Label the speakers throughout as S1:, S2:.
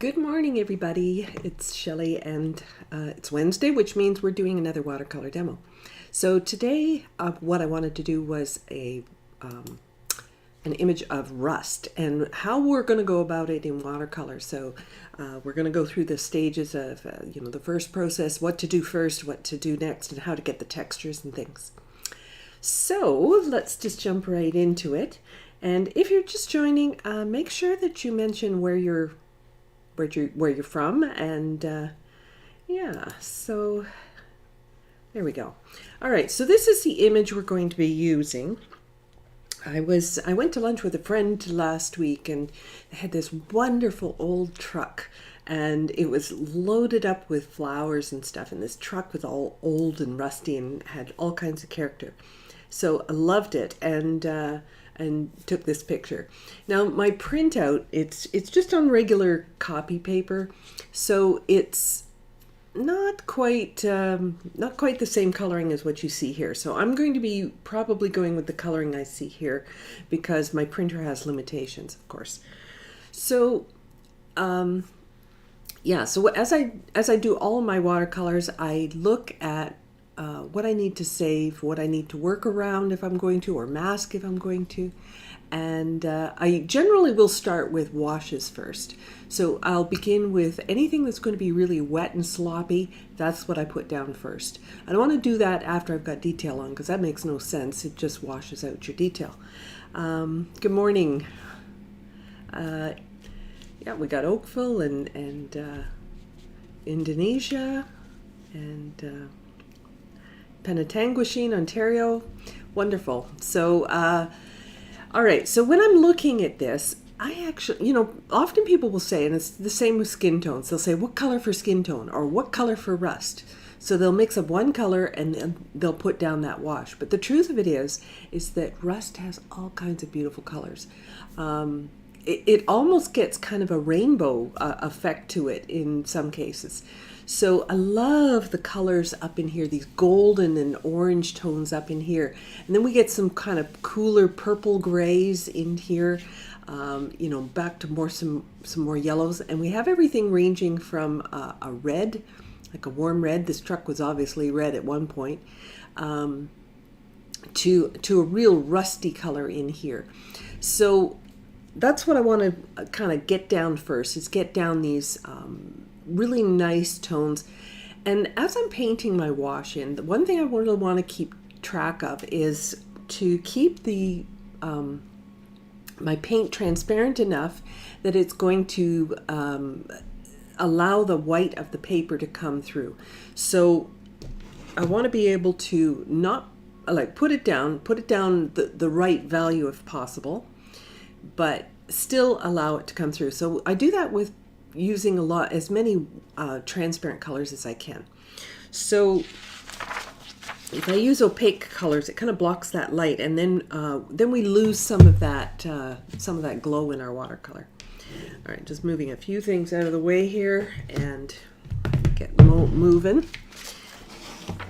S1: Good morning, everybody. It's Shelley, and it's Wednesday, which means we're doing another watercolor demo. So today, what I wanted to do was an image of rust, and how we're going to go about it in watercolor. So we're going to go through the stages of, the first process, what to do first, what to do next, and how to get the textures and things. So let's just jump right into it. And if you're just joining, make sure that you mention where you're from, and yeah, so there we go. All right, so this is the image we're going to be using. I went to lunch with a friend last week, and they had this wonderful old truck, and it was loaded up with flowers and stuff, and this truck was all old and rusty and had all kinds of character. So I loved it, and took this picture. Now my printout, it's just on regular copy paper, so it's not quite the same coloring as what you see here. So I'm going to be probably going with the coloring I see here because my printer has limitations, of course. So yeah, so as I do all of my watercolors, I look at what I need to save, what I need to work around if I'm going to, or mask if I'm going to. And I generally will start with washes first. So I'll begin with anything that's going to be really wet and sloppy. That's what I put down first. I don't want to do that after I've got detail on, because that makes no sense. It just washes out your detail. Good morning. Yeah, we got Oakville and Indonesia and Penetanguishene, Ontario. Wonderful. So, all right. So when I'm looking at this, I actually, often people will say, and it's the same with skin tones, they'll say, what color for skin tone or what color for rust? So they'll mix up one color and then they'll put down that wash. But the truth of it is that rust has all kinds of beautiful colors. It almost gets kind of a rainbow effect to it in some cases. So I love the colors up in here, these golden and orange tones up in here. And then we get some kind of cooler purple grays in here, back to some more yellows. And we have everything ranging from a red, like a warm red. This truck was obviously red at one point, to a real rusty color in here. So that's what I want to kind of get down first, is get down these really nice tones. And as I'm painting my wash in, the one thing I really want to keep track of is to keep the my paint transparent enough that it's going to allow the white of the paper to come through. So I want to be able to not put it down the right value if possible, but still allow it to come through. So I do that with using as many transparent colors as I can. So if I use opaque colors, it kind of blocks that light, and then we lose some of that glow in our watercolor. All right, just moving a few things out of the way here and get moving.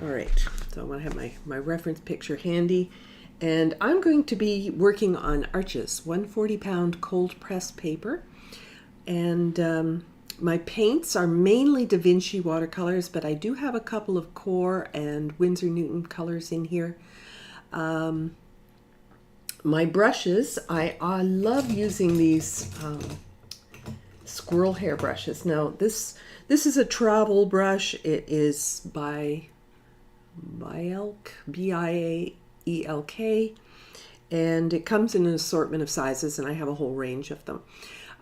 S1: All right, so I want to have my reference picture handy. And I'm going to be working on arches, 140-pound cold press paper. And my paints are mainly Da Vinci watercolors, but I do have a couple of Core and Winsor Newton colors in here. My brushes, I love using these squirrel hair brushes. Now this is a travel brush. It is by Bielk, Biaelk, and it comes in an assortment of sizes, and I have a whole range of them.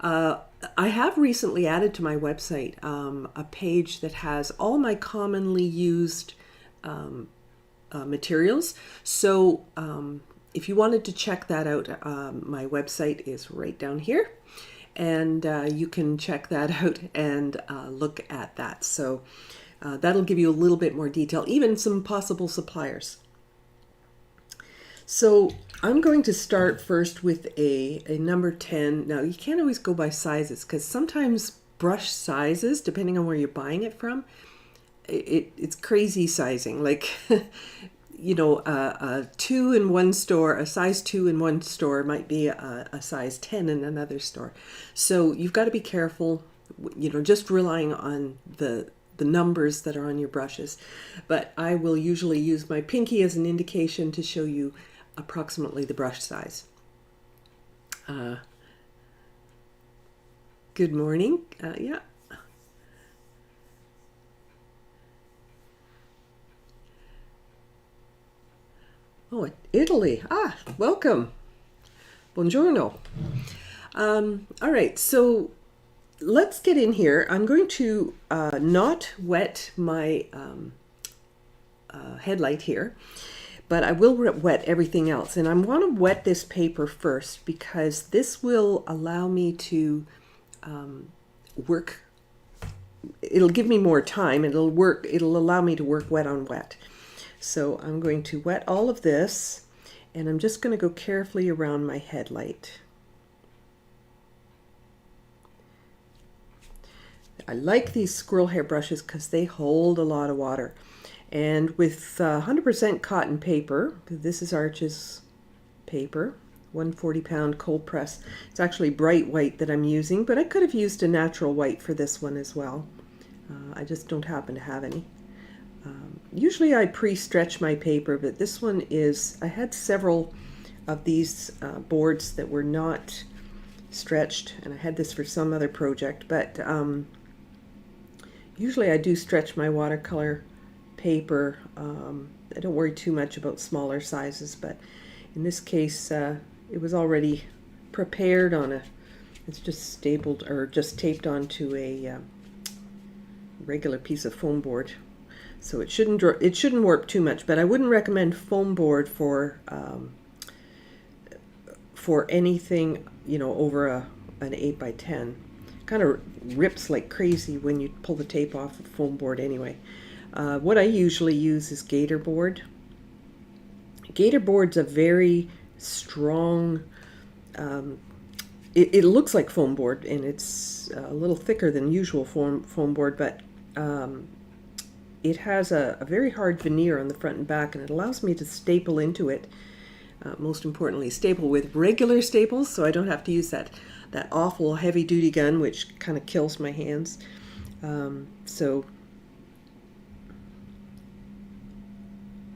S1: I have recently added to my website a page that has all my commonly used materials. So if you wanted to check that out, my website is right down here, and you can check that out and look at that. So that'll give you a little bit more detail, even some possible suppliers. So I'm going to start first with a number 10. Now you can't always go by sizes, because sometimes brush sizes, depending on where you're buying it from, it's crazy sizing. Like, a 2 in one store, a size 2 in one store might be a size 10 in another store. So you've got to be careful just relying on the numbers that are on your brushes. But I will usually use my pinky as an indication to show you approximately the brush size. Good morning. Yeah. Oh, Italy. Ah, welcome. Buongiorno. All right, so let's get in here. I'm going to not wet my headlight here, but I will wet everything else. And I want to wet this paper first because this will allow me to work. It'll give me more time. It'll allow me to work wet on wet. So I'm going to wet all of this, and I'm just going to go carefully around my headlight. I like these squirrel hair brushes because they hold a lot of water. And with 100% cotton paper, this is Arch's paper, 140-pound cold press. It's actually bright white that I'm using, but I could have used a natural white for this one as well. I just don't happen to have any. Usually I pre-stretch my paper, but this one is, I had several of these boards that were not stretched, and I had this for some other project, but usually I do stretch my watercolor paper. I don't worry too much about smaller sizes, but in this case it was already prepared on it's just stapled or just taped onto a regular piece of foam board. So it shouldn't warp too much, but I wouldn't recommend foam board for anything, over an 8x10. Kind of rips like crazy when you pull the tape off of foam board anyway. What I usually use is Gator board. Gator board's a very strong, it looks like foam board, and it's a little thicker than usual foam board, but it has a very hard veneer on the front and back, and it allows me to staple into it. Most importantly, staple with regular staples, so I don't have to use that awful heavy-duty gun, which kind of kills my hands. So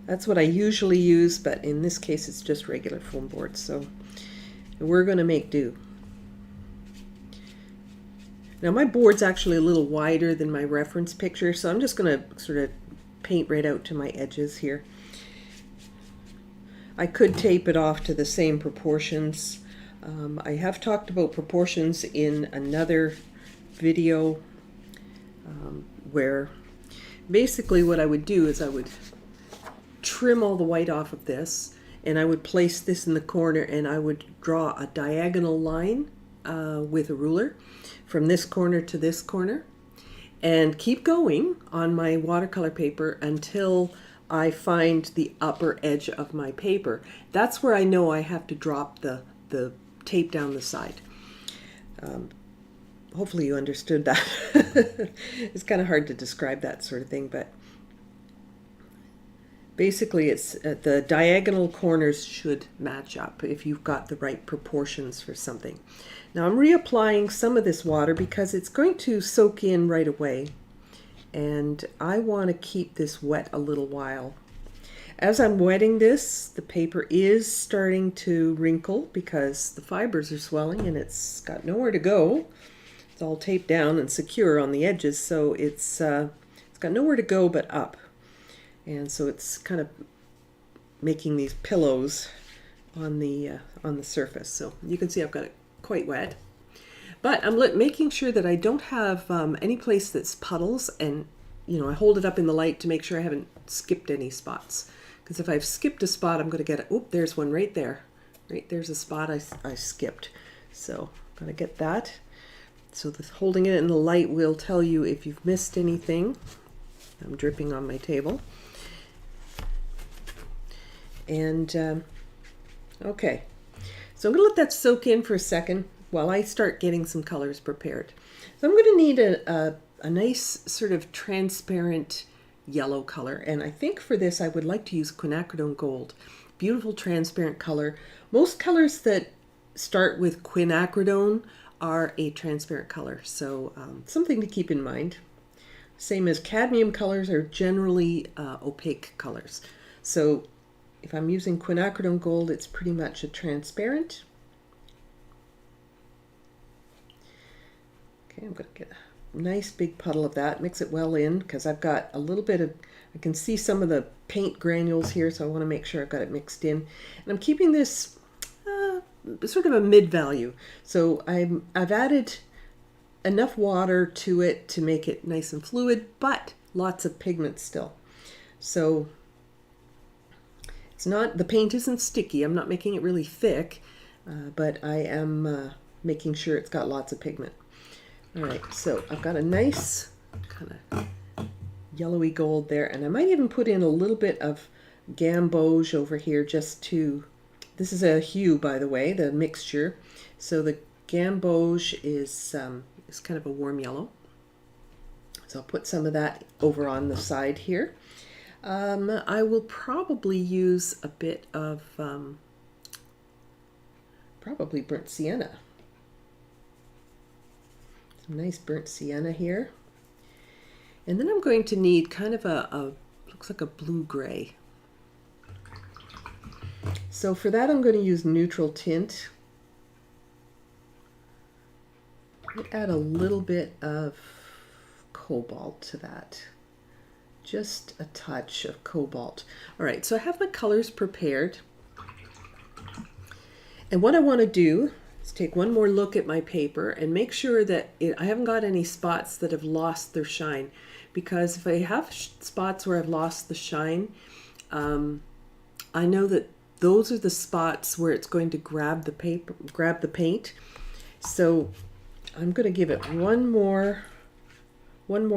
S1: that's what I usually use, but in this case it's just regular foam board, so we're going to make do. Now my board's actually a little wider than my reference picture, so I'm just going to sort of paint right out to my edges here. I could tape it off to the same proportions. I have talked about proportions in another video where basically what I would do is I would trim all the white off of this, and I would place this in the corner, and I would draw a diagonal line with a ruler from this corner to this corner, and keep going on my watercolor paper until I find the upper edge of my paper. That's where I know I have to drop the tape down the side. Hopefully you understood that. It's kind of hard to describe that sort of thing, but basically it's the diagonal corners should match up if you've got the right proportions for something. Now I'm reapplying some of this water because it's going to soak in right away, and I want to keep this wet a little while. As I'm wetting this, the paper is starting to wrinkle because the fibers are swelling and it's got nowhere to go. It's all taped down and secure on the edges, so it's got nowhere to go but up. And so it's kind of making these pillows on the surface. So you can see I've got it quite wet. But I'm making sure that I don't have any place that's puddles, and I hold it up in the light to make sure I haven't skipped any spots. Because if I've skipped a spot, I'm going to get it. Oop, there's one right there. Right there's a spot I skipped. So I'm going to get that. So holding it in the light will tell you if you've missed anything. I'm dripping on my table. And okay, so I'm going to let that soak in for a second while I start getting some colors prepared. So I'm going to need a nice sort of transparent yellow color, and I think for this I would like to use quinacridone gold. Beautiful transparent color. Most colors that start with quinacridone are a transparent color. So something to keep in mind. Same as cadmium colors are generally opaque colors. So if I'm using quinacridone gold, it's pretty much a transparent. Okay, I'm going to get a nice big puddle of that, mix it well in, because I've got a little bit of, I can see some of the paint granules here, so I want to make sure I've got it mixed in. And I'm keeping this sort of a mid-value. So I've added enough water to it to make it nice and fluid, but lots of pigment still. So it's not, the paint isn't sticky. I'm not making it really thick, but I am making sure it's got lots of pigment. All right, so I've got a nice kind of yellowy gold there, and I might even put in a little bit of gamboge over here just to, this is a hue, by the way, the mixture. So the gamboge is kind of a warm yellow. So I'll put some of that over on the side here. I will probably use a bit of probably burnt sienna. Some nice burnt sienna here. And then I'm going to need kind of a looks like a blue-gray. So for that I'm going to use neutral tint. Add a little bit of cobalt to that. Just a touch of cobalt. All right, so I have my colors prepared. And what I want to do is take one more look at my paper and make sure that I haven't got any spots that have lost their shine. Because if I have spots where I've lost the shine, I know that those are the spots where it's going to grab the paper, grab the paint. So I'm going to give it one more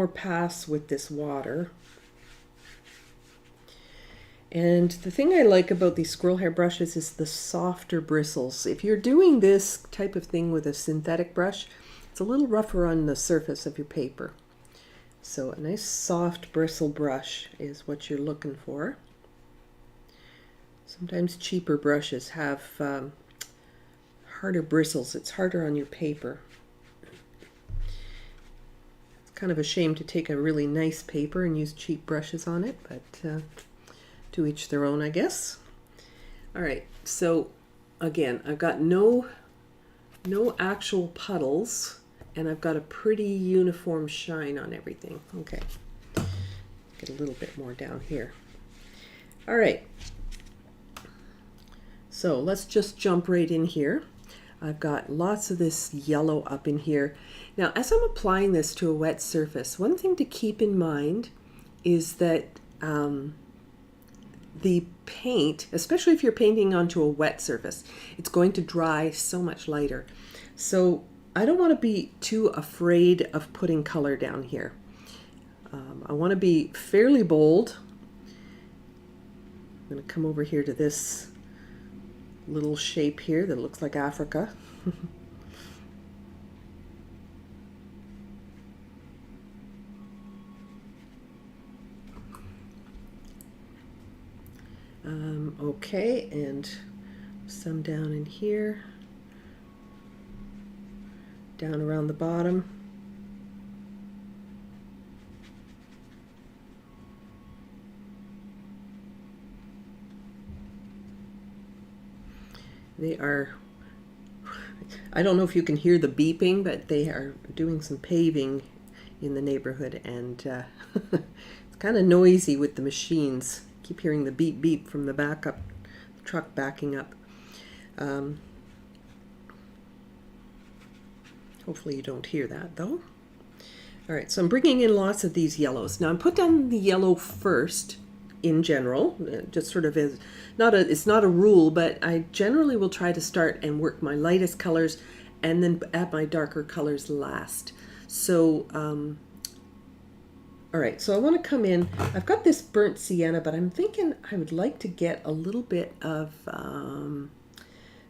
S1: pass with this water. And the thing I like about these squirrel hair brushes is the softer bristles. If you're doing this type of thing with a synthetic brush, it's a little rougher on the surface of your paper. So a nice soft bristle brush is what you're looking for. Sometimes cheaper brushes have harder bristles. It's harder on your paper. It's kind of a shame to take a really nice paper and use cheap brushes on it, but to each their own, I guess. All right, so again, I've got no actual puddles, and I've got a pretty uniform shine on everything. Okay, get a little bit more down here. All right, so let's just jump right in here. I've got lots of this yellow up in here. Now, as I'm applying this to a wet surface, one thing to keep in mind is that the paint, especially if you're painting onto a wet surface, it's going to dry so much lighter. So I don't want to be too afraid of putting color down here. I want to be fairly bold. I'm going to come over here to this little shape here that looks like Africa. Okay, and some down in here, down around the bottom. They are, I don't know if you can hear the beeping, but they are doing some paving in the neighborhood, and it's kind of noisy with the machines. Keep hearing the beep beep from the backup truck backing up. Hopefully you don't hear that though. All right, so I'm bringing in lots of these yellows. Now I'm put down the yellow first in general, just sort of as it's not a rule, but I generally will try to start and work my lightest colors and then add my darker colors last. So all right, so I want to come in. I've got this burnt sienna, but I'm thinking I would like to get a little bit of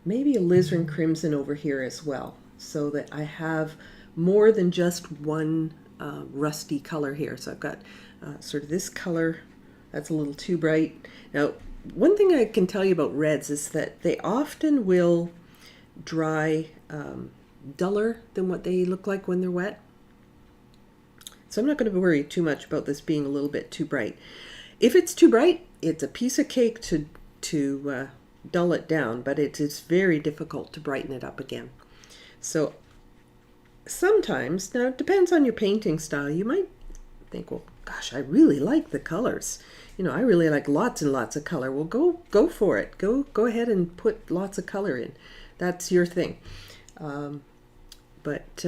S1: maybe alizarin crimson over here as well, so that I have more than just one rusty color here. So I've got sort of this color that's a little too bright. Now, one thing I can tell you about reds is that they often will dry duller than what they look like when they're wet. So I'm not going to worry too much about this being a little bit too bright. If it's too bright, it's a piece of cake to dull it down, but it is very difficult to brighten it up again. So sometimes, now it depends on your painting style, you might think, well, gosh, I really like the colors. You know, I really like lots and lots of color. Well, go for it. Go ahead and put lots of color in. That's your thing. But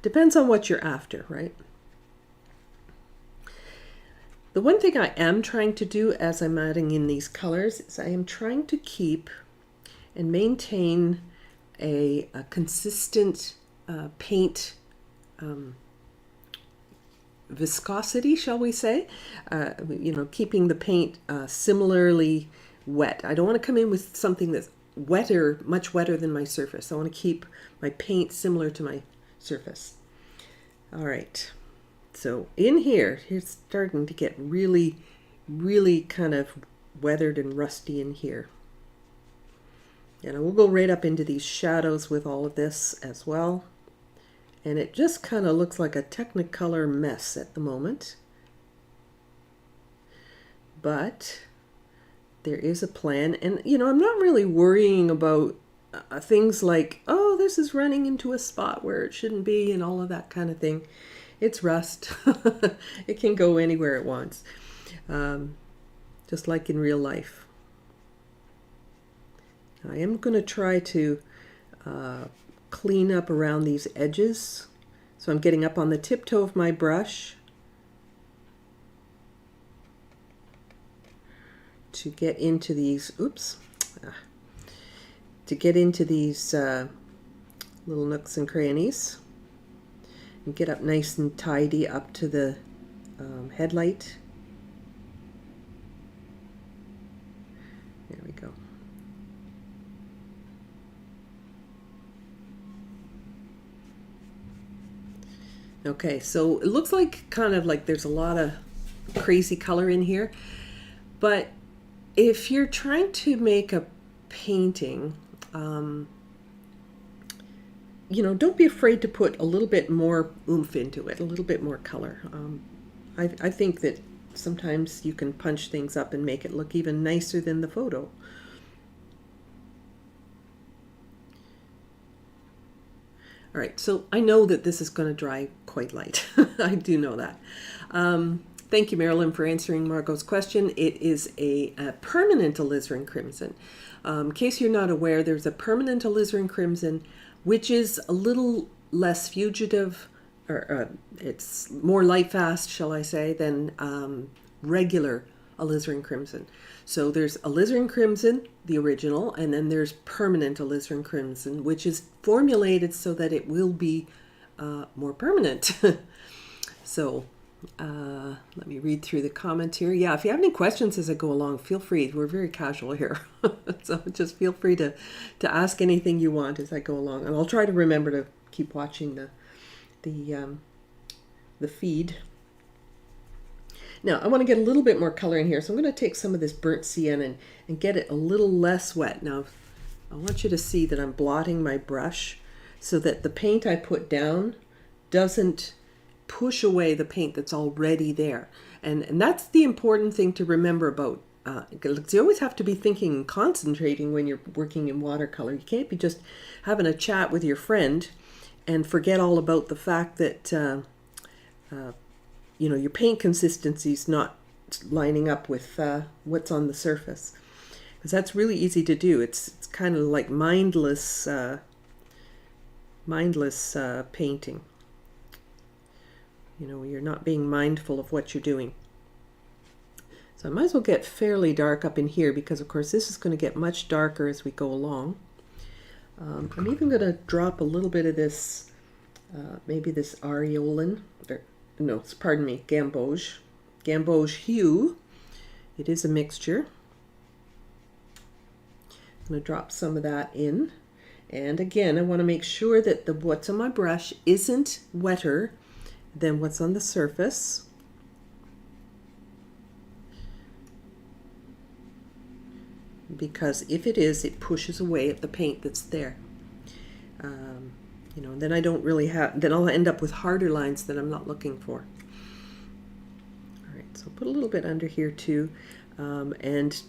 S1: depends on what you're after, right? The one thing I am trying to do as I'm adding in these colors is I am trying to keep and maintain a consistent paint viscosity, shall we say? You know, keeping the paint similarly wet. I don't want to come in with something that's wetter, much wetter than my surface. I want to keep my paint similar to my surface. All right, so in here, it's starting to get really, really kind of weathered and rusty in here. And we'll go right up into these shadows with all of this as well. And it just kind of looks like a Technicolor mess at the moment. But there is a plan. And, you know, I'm not really worrying about things like, oh, this is running into a spot where it shouldn't be and all of that kind of thing. It's rust. It can go anywhere it wants. Just like in real life. I am going to try to clean up around these edges. So I'm getting up on the tiptoe of my brush to get into these, to get into these little nooks and crannies and get up nice and tidy up to the headlight. There we go. Okay, so it looks like kind of like there's a lot of crazy color in here, but if you're trying to make a painting, you know, don't be afraid to put a little bit more oomph into it, a little bit more color. I think that sometimes you can punch things up and make it look even nicer than the photo. All right, so I know that this is going to dry quite light. I do know that. Thank you, Marilyn, for answering Margot's question. It is a permanent alizarin crimson. In case you're not aware, there's a permanent alizarin crimson, which is a little less fugitive, or it's more light fast, shall I say, than regular alizarin crimson. So there's alizarin crimson, the original, and then there's permanent alizarin crimson, which is formulated so that it will be more permanent. So let me read through the comments here. Yeah, if you have any questions as I go along, feel free. We're very casual here. So just feel free to ask anything you want as I go along. And I'll try to remember to keep watching the feed. Now, I want to get a little bit more color in here, so I'm going to take some of this burnt sienna and get it a little less wet. Now, I want you to see that I'm blotting my brush so that the paint I put down doesn't push away the paint that's already there. And that's the important thing to remember about, you always have to be thinking and concentrating when you're working in watercolor. You can't be just having a chat with your friend and forget all about the fact that you know, your paint consistency is not lining up with what's on the surface, because that's really easy to do. It's kind of like mindless painting. You know, you're not being mindful of what you're doing. So I might as well get fairly dark up in here, because of course this is going to get much darker as we go along. I'm even going to drop a little bit of this, maybe this Aureolin, or no, pardon me, Gamboge hue. It is a mixture. I'm going to drop some of that in. And again, I want to make sure that what's on my brush isn't wetter than what's on the surface. Because if it is, it pushes away at the paint that's there. You know, then I don't really have, then I'll end up with harder lines that I'm not looking for. All right, so put a little bit under here too, and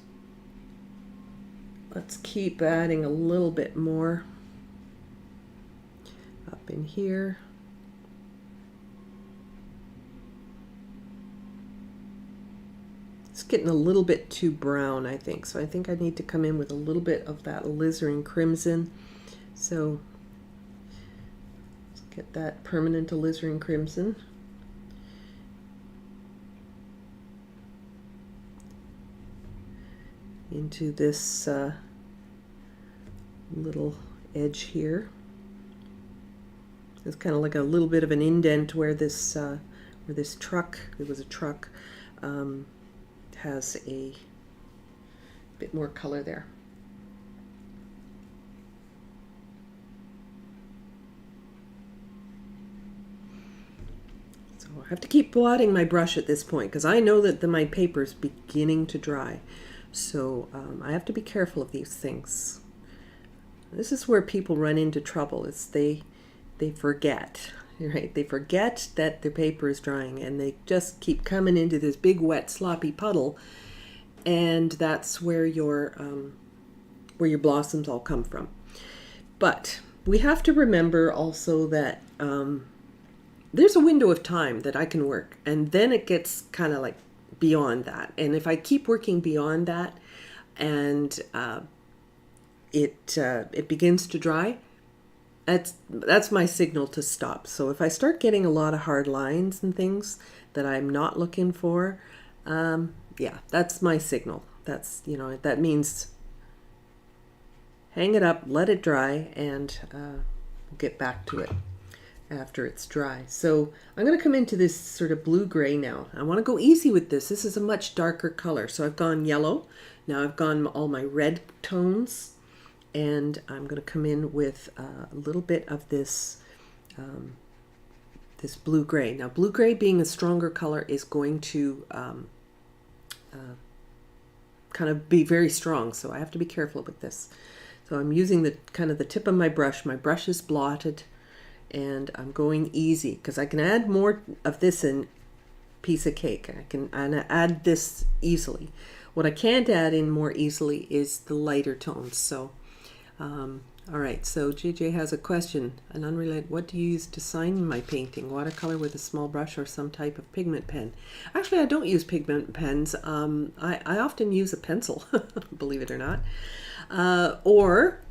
S1: let's keep adding a little bit more up in here. It's getting a little bit too brown, I think. So I think I need to come in with a little bit of that alizarin crimson. So let's get that permanent alizarin crimson. Into this little edge here. It's kind of like a little bit of an indent where this truck, it was a truck, has a bit more color there. So I have to keep blotting my brush at this point because I know that my paper is beginning to dry. So I have to be careful of these things. This is where people run into trouble. It's they forget, right? They forget that their paper is drying and they just keep coming into this big wet sloppy puddle, and that's where your blossoms all come from. But we have to remember also that there's a window of time that I can work, and then it gets kind of like beyond that. And if I keep working beyond that and it begins to dry, that's my signal to stop. So if I start getting a lot of hard lines and things that I'm not looking for, yeah, that's my signal. That's, you know, that means hang it up, let it dry, and we'll get back to it after it's dry. So I'm going to come into this sort of blue-gray now. I want to go easy with this. This is a much darker color. So I've gone yellow. Now I've gone all my red tones, and I'm going to come in with a little bit of this this blue-gray. Now blue-gray, being a stronger color, is going to kind of be very strong, so I have to be careful with this. So I'm using the kind of the tip of my brush. My brush is blotted, and I'm going easy because I can add more of this in piece of cake. I can add this easily. What I can't add in more easily is the lighter tones. So all right, so JJ has a question, an unrelated. What do you use to sign my painting? Watercolor with a small brush or some type of pigment pen? Actually, I don't use pigment pens. I often use a pencil, believe it or not. Or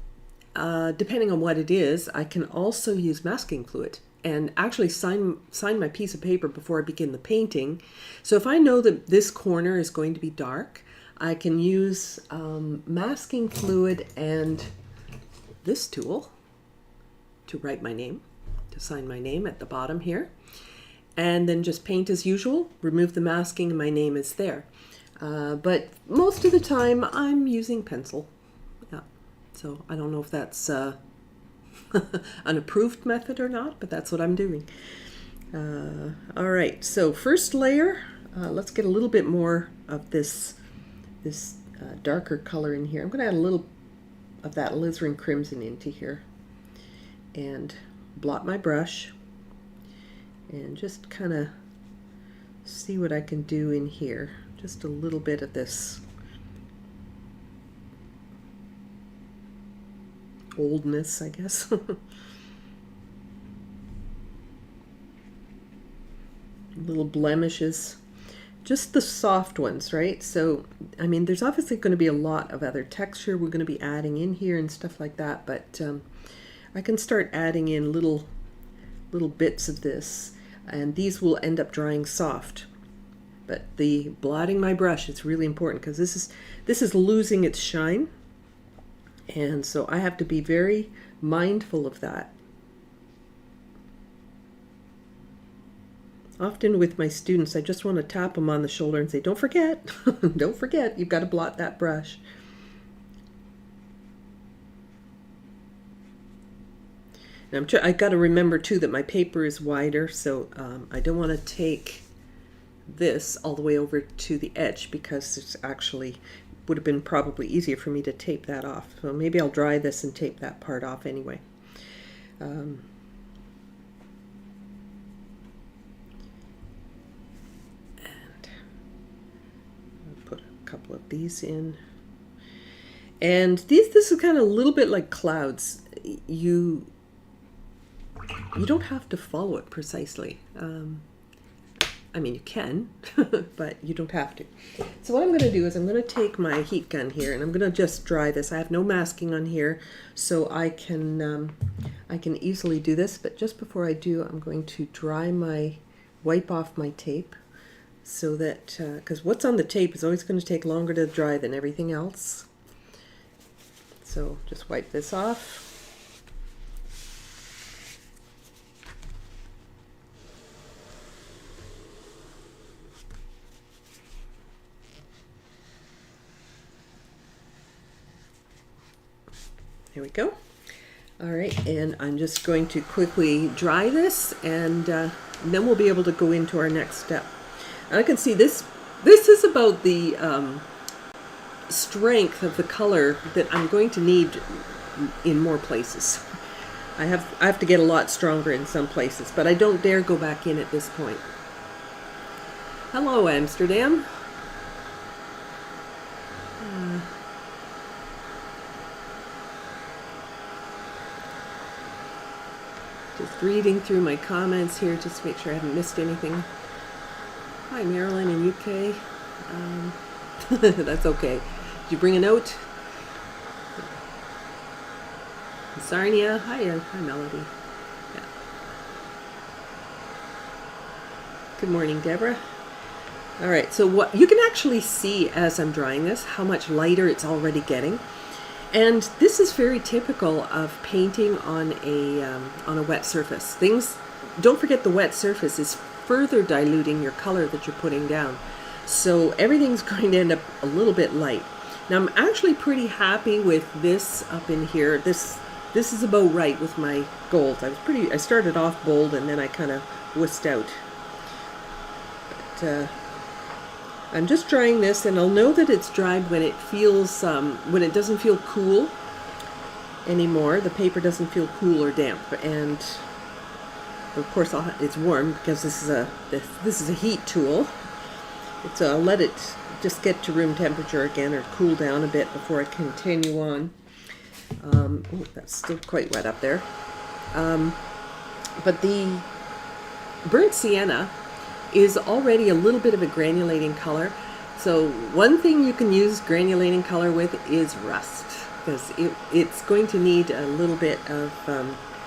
S1: depending on what it is, I can also use masking fluid and actually sign my piece of paper before I begin the painting. So if I know that this corner is going to be dark, I can use masking fluid and this tool to write my name, to sign my name at the bottom here, and then just paint as usual, remove the masking, and my name is there. But most of the time I'm using pencil. Yeah. So I don't know if that's an approved method or not, but that's what I'm doing. All right, so first layer, let's get a little bit more of this darker color in here. I'm going to add a little of that alizarin crimson into here and blot my brush and just kind of see what I can do in here. Just a little bit of this oldness, I guess. Little blemishes. Just the soft ones, right? So, I mean, there's obviously going to be a lot of other texture we're going to be adding in here and stuff like that, but I can start adding in little bits of this, and these will end up drying soft. But the blotting my brush is really important because this is losing its shine, and so I have to be very mindful of that. Often with my students, I just want to tap them on the shoulder and say, don't forget, don't forget, you've got to blot that brush. And I got to remember too that my paper is wider, so I don't want to take this all the way over to the edge because it's actually would have been probably easier for me to tape that off. So maybe I'll dry this and tape that part off anyway. Um, and I'll put a couple of these in. And this is kind of a little bit like clouds. You don't have to follow it precisely. I mean, you can, but you don't have to. So what I'm going to do is I'm going to take my heat gun here and I'm going to just dry this. I have no masking on here, so I can easily do this. But just before I do, I'm going to wipe off my tape, so that because what's on the tape is always going to take longer to dry than everything else. So just wipe this off. Here we go. All right, and I'm just going to quickly dry this, and then we'll be able to go into our next step. And I can see this is about the strength of the color that I'm going to need in more places. I have to get a lot stronger in some places, but I don't dare go back in at this point. Hello, Amsterdam. Just reading through my comments here just to make sure I haven't missed anything. Hi, Marilyn in UK. That's okay. Did you bring a note? Sarnia. Hi, Melody. Yeah. Good morning, Deborah. All right, so what you can actually see as I'm drying this, how much lighter it's already getting. And this is very typical of painting on a wet surface. Don't forget the wet surface is further diluting your color that you're putting down. So everything's going to end up a little bit light. Now I'm actually pretty happy with this up in here. This is about right with my gold. I started off bold and then I kind of whisked out. But I'm just drying this, and I'll know that it's dried when it feels, when it doesn't feel cool anymore. The paper doesn't feel cool or damp, and of course it's warm because this is a heat tool. I'll let it just get to room temperature again or cool down a bit before I continue on. Oh, that's still quite wet up there. But the burnt sienna is already a little bit of a granulating color. So one thing you can use granulating color with is rust, because it's going to need a little bit of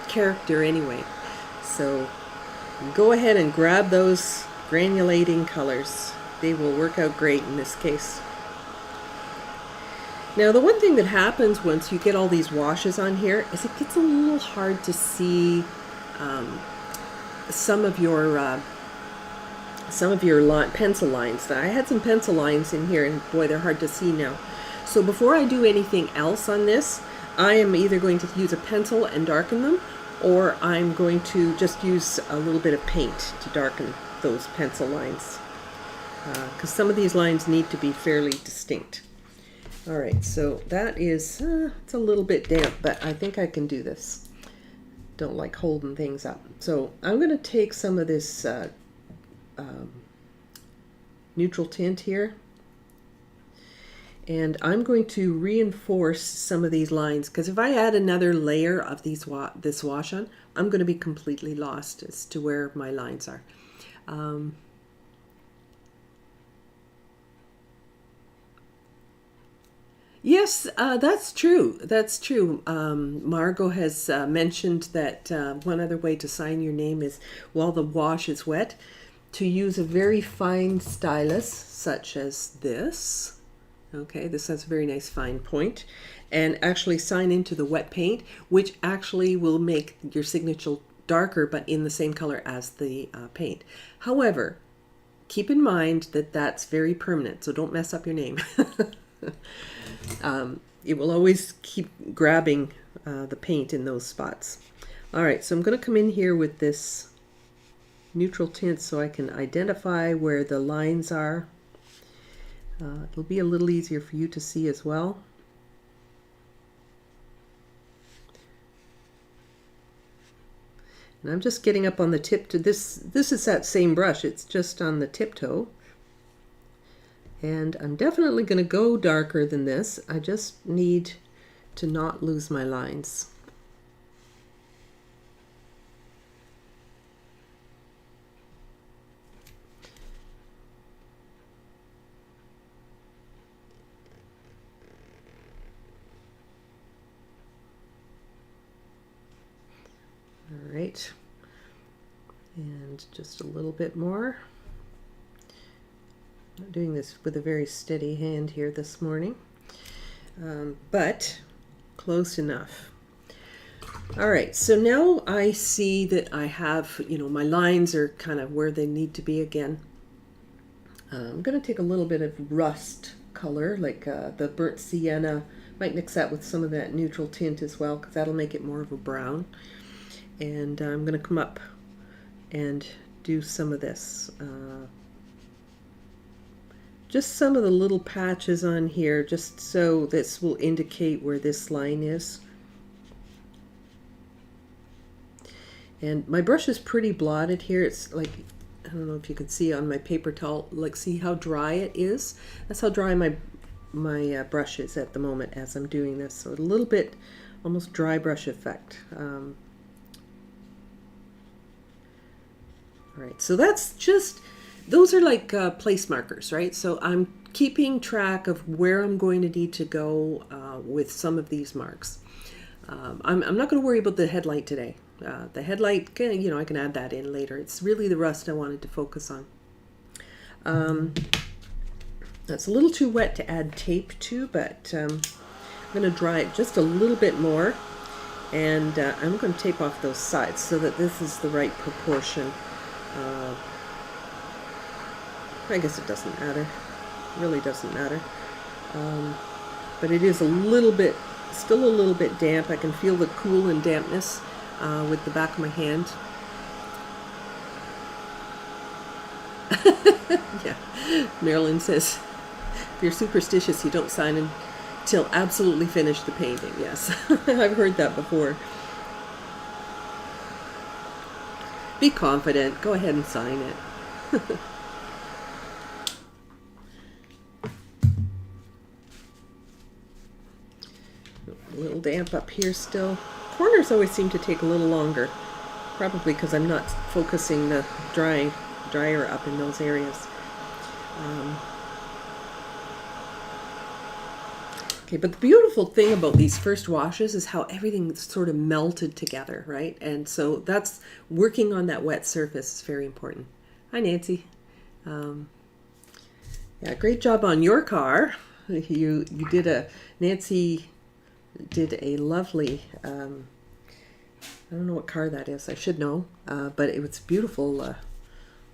S1: character anyway. So go ahead and grab those granulating colors. They will work out great in this case. Now the one thing that happens once you get all these washes on here is it gets a little hard to see some of your pencil lines. I had some pencil lines in here, and boy, they're hard to see now. So before I do anything else on this, I am either going to use a pencil and darken them, or I'm going to just use a little bit of paint to darken those pencil lines, because some of these lines need to be fairly distinct. All right, so that is, it's a little bit damp, but I think I can do this. Don't like holding things up. So I'm going to take some of this neutral tint here, and I'm going to reinforce some of these lines, because if I add another layer of this wash on, I'm going to be completely lost as to where my lines are. Yes, that's true. That's true. Margot has mentioned that one other way to sign your name is while the wash is wet, to use a very fine stylus such as this. Okay, this has a very nice fine point, and actually sign into the wet paint, which actually will make your signature darker but in the same color as the paint. However, keep in mind that that's very permanent, so don't mess up your name. It will always keep grabbing the paint in those spots. All right, so I'm going to come in here with this neutral tint so I can identify where the lines are. It'll be a little easier for you to see as well. And I'm just getting up on the tip to this. This is that same brush. It's just on the tiptoe. And I'm definitely going to go darker than this. I just need to not lose my lines. All right, and just a little bit more. I'm doing this with a very steady hand here this morning, but close enough. All right, so now I see that I have, my lines are kind of where they need to be again. I'm going to take a little bit of rust color, like the burnt sienna. Might mix that with some of that neutral tint as well, because that'll make it more of a brown. And I'm going to come up and do some of this. Just some of the little patches on here, just so this will indicate where this line is. And my brush is pretty blotted here. It's like, I don't know if you can see on my paper towel, like see how dry it is? That's how dry my brush is at the moment as I'm doing this. So a little bit, almost dry brush effect. All right, so that's just, those are like place markers, right? So I'm keeping track of where I'm going to need to go with some of these marks. I'm not going to worry about the headlight today. The headlight, I can add that in later. It's really the rust I wanted to focus on. That's a little too wet to add tape to, but I'm going to dry it just a little bit more. And I'm going to tape off those sides so that this is the right proportion. I guess it doesn't matter. It really doesn't matter. But it is a little bit, still a little bit damp. I can feel the cool and dampness with the back of my hand. Yeah, Marilyn says, if you're superstitious, you don't sign until absolutely finished the painting. Yes, I've heard that before. Be confident. Go ahead and sign it. A little damp up here still. Corners always seem to take a little longer. Probably because I'm not focusing the dryer up in those areas. Okay, but the beautiful thing about these first washes is how everything sort of melted together, right? And so that's working on that wet surface is very important. Hi, Nancy. Yeah, great job on your car. You did Nancy did a lovely, I don't know what car that is. I should know, but it was a beautiful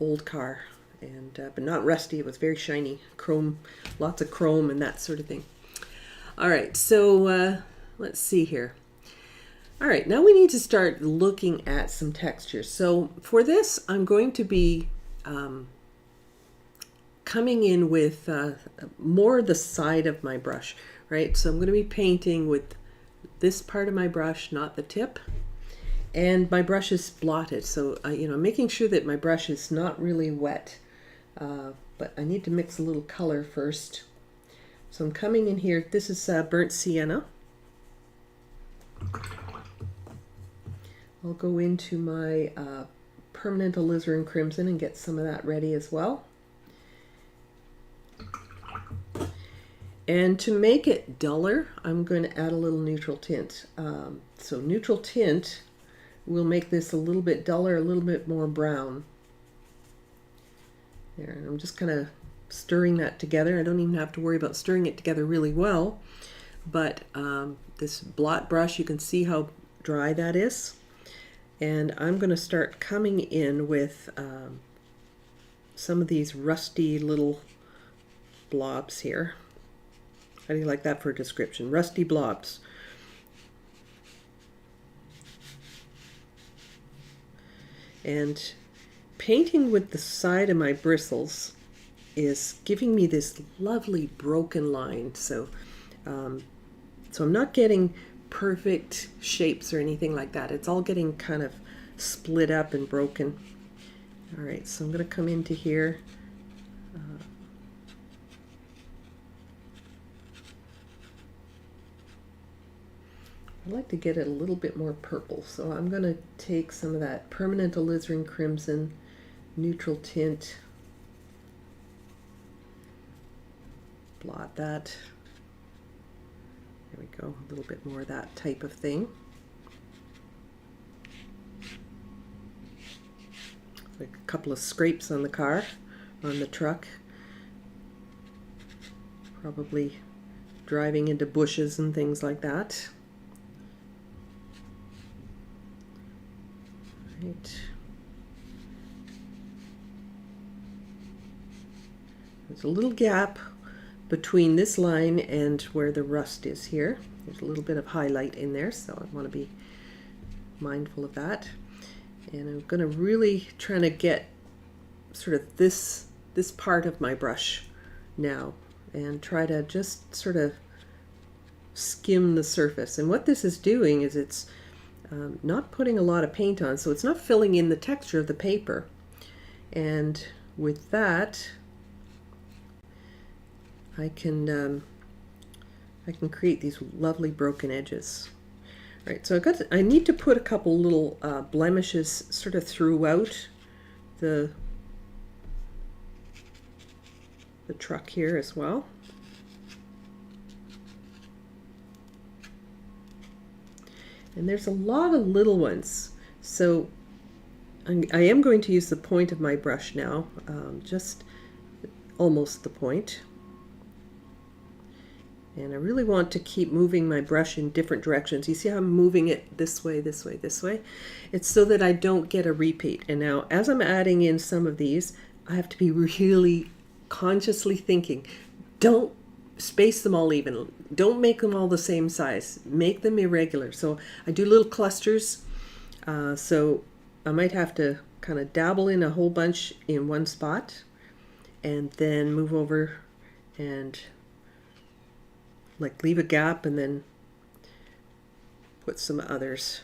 S1: old car, and but not rusty. It was very shiny, chrome, lots of chrome and that sort of thing. All right, so let's see here. All right, now we need to start looking at some textures. So for this, I'm going to be coming in with more the side of my brush, right? So I'm going to be painting with this part of my brush, not the tip. And my brush is blotted, so I'm making sure that my brush is not really wet. But I need to mix a little color first. So I'm coming in here, this is burnt sienna. I'll go into my permanent alizarin crimson and get some of that ready as well. And to make it duller, I'm going to add a little neutral tint. So neutral tint will make this a little bit duller, a little bit more brown. There, and I'm just kind of stirring that together. I don't even have to worry about stirring it together really well, but this blot brush, you can see how dry that is. And I'm going to start coming in with some of these rusty little blobs here. How do you like that for a description? Rusty blobs. And painting with the side of my bristles is giving me this lovely broken line. So I'm not getting perfect shapes or anything like that. It's all getting kind of split up and broken. All right, so I'm going to come into here. I'd like to get it a little bit more purple, so I'm going to take some of that permanent alizarin crimson, neutral tint, blot that. There we go, a little bit more of that type of thing. Like a couple of scrapes on the car, on the truck. Probably driving into bushes and things like that. Right. There's a little gap between this line and where the rust is here. There's a little bit of highlight in there, so I want to be mindful of that. And I'm going to really try to get sort of this part of my brush now and try to just sort of skim the surface. And what this is doing is it's not putting a lot of paint on, so it's not filling in the texture of the paper. And with that, I can create these lovely broken edges. All right, so I need to put a couple little blemishes sort of throughout the truck here as well. And there's a lot of little ones, so I am going to use the point of my brush now, just almost the point. And I really want to keep moving my brush in different directions. You see how I'm moving it this way, this way, this way? It's so that I don't get a repeat. And now as I'm adding in some of these, I have to be really consciously thinking, don't space them all even. Don't make them all the same size. Make them irregular. So I do little clusters. So I might have to kind of dabble in a whole bunch in one spot and then move over and like leave a gap and then put some others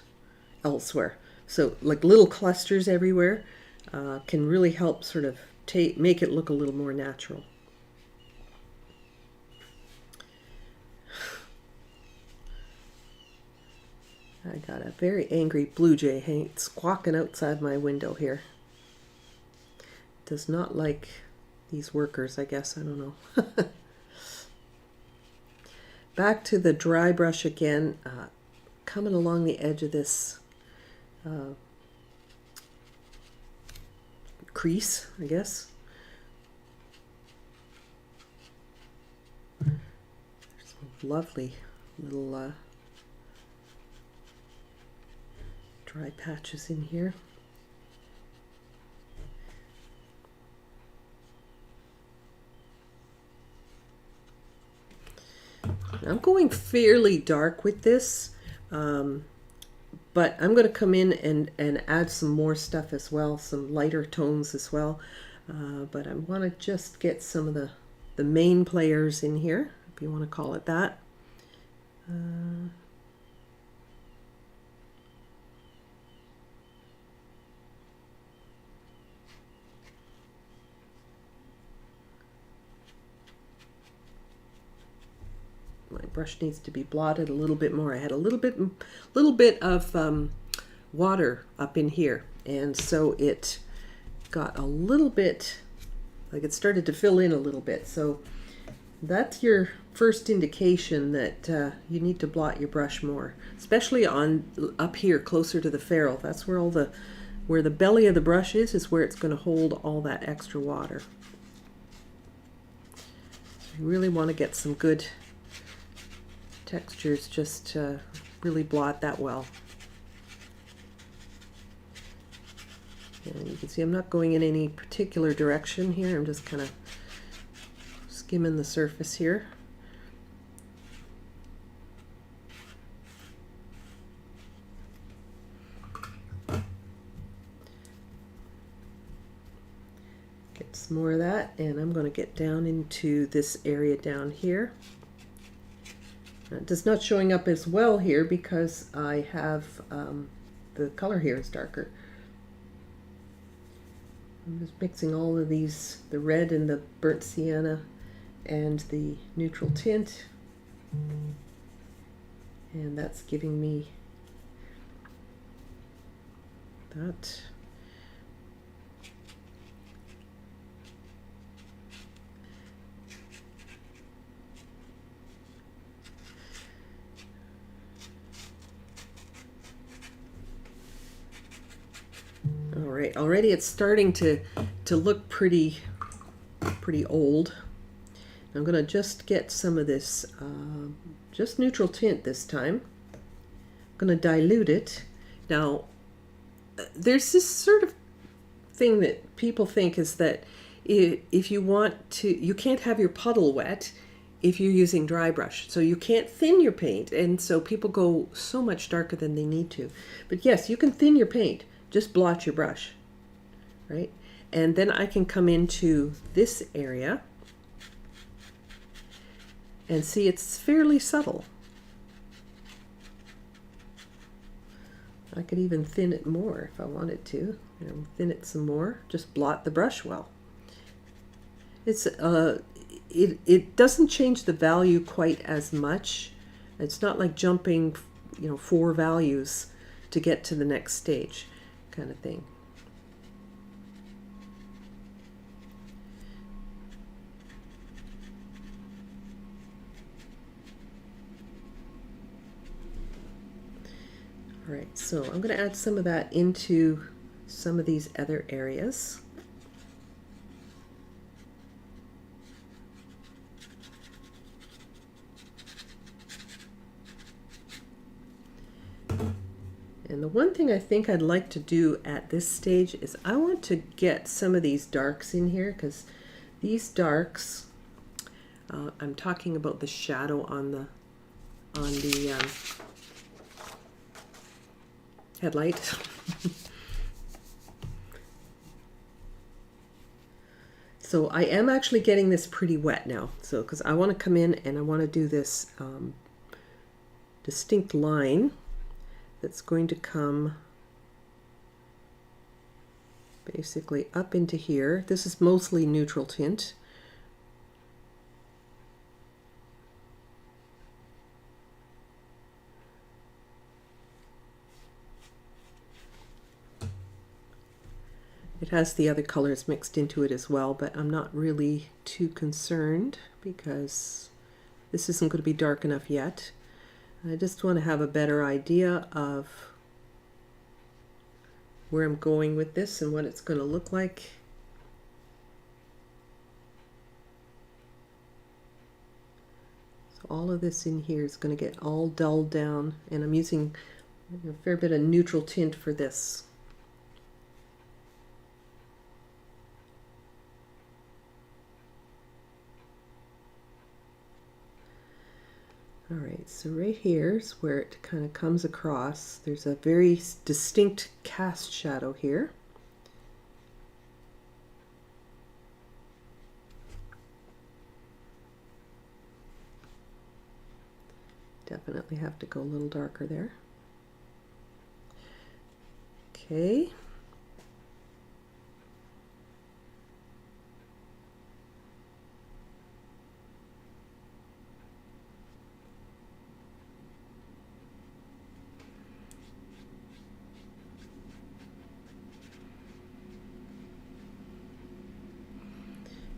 S1: elsewhere. So like little clusters everywhere can really help sort of make it look a little more natural. I got a very angry blue jay squawking outside my window here. Does not like these workers, I guess. I don't know. Back to the dry brush again, coming along the edge of this crease, I guess. There's some lovely little dry patches in here. I'm going fairly dark with this, but I'm going to come in and add some more stuff as well, some lighter tones as well. But I want to just get some of the main players in here, if you want to call it that. My brush needs to be blotted a little bit more. I had a little bit of water up in here, and so it got a little bit, like it started to fill in a little bit. So that's your first indication that you need to blot your brush more, especially on up here closer to the ferrule. That's where where the belly of the brush is where it's going to hold all that extra water. So you really want to get some good textures, just really blot that well. And you can see I'm not going in any particular direction here. I'm just kind of skimming the surface here. Get some more of that, and I'm going to get down into this area down here. It's not showing up as well here because I have the color here is darker. I'm just mixing all of these, the red and the burnt sienna and the neutral tint, and that's giving me that. All right, already it's starting to look pretty old. I'm going to just get some of this, just neutral tint this time. I'm going to dilute it. Now, there's this sort of thing that people think is that if you want to, you can't have your puddle wet if you're using dry brush. So you can't thin your paint, and so people go so much darker than they need to. But yes, you can thin your paint. Just blotch your brush, right? And then I can come into this area and see it's fairly subtle. I could even thin it more if I wanted to. Thin it some more, just blot the brush well. It's it doesn't change the value quite as much. It's not like jumping, 4 values to get to the next stage kind of thing. All right, so I'm going to add some of that into some of these other areas. And the one thing I think I'd like to do at this stage is I want to get some of these darks in here, because these darks, I'm talking about the shadow on the headlight. So I am actually getting this pretty wet now. So because I want to come in and I want to do this distinct line that's going to come basically up into here. This is mostly neutral tint. It has the other colors mixed into it as well, but I'm not really too concerned because this isn't going to be dark enough yet. I just want to have a better idea of where I'm going with this and what it's going to look like. So all of this in here is going to get all dulled down, and I'm using a fair bit of neutral tint for this. All right, so right here is where it kind of comes across. There's a very distinct cast shadow here. Definitely have to go a little darker there. Okay.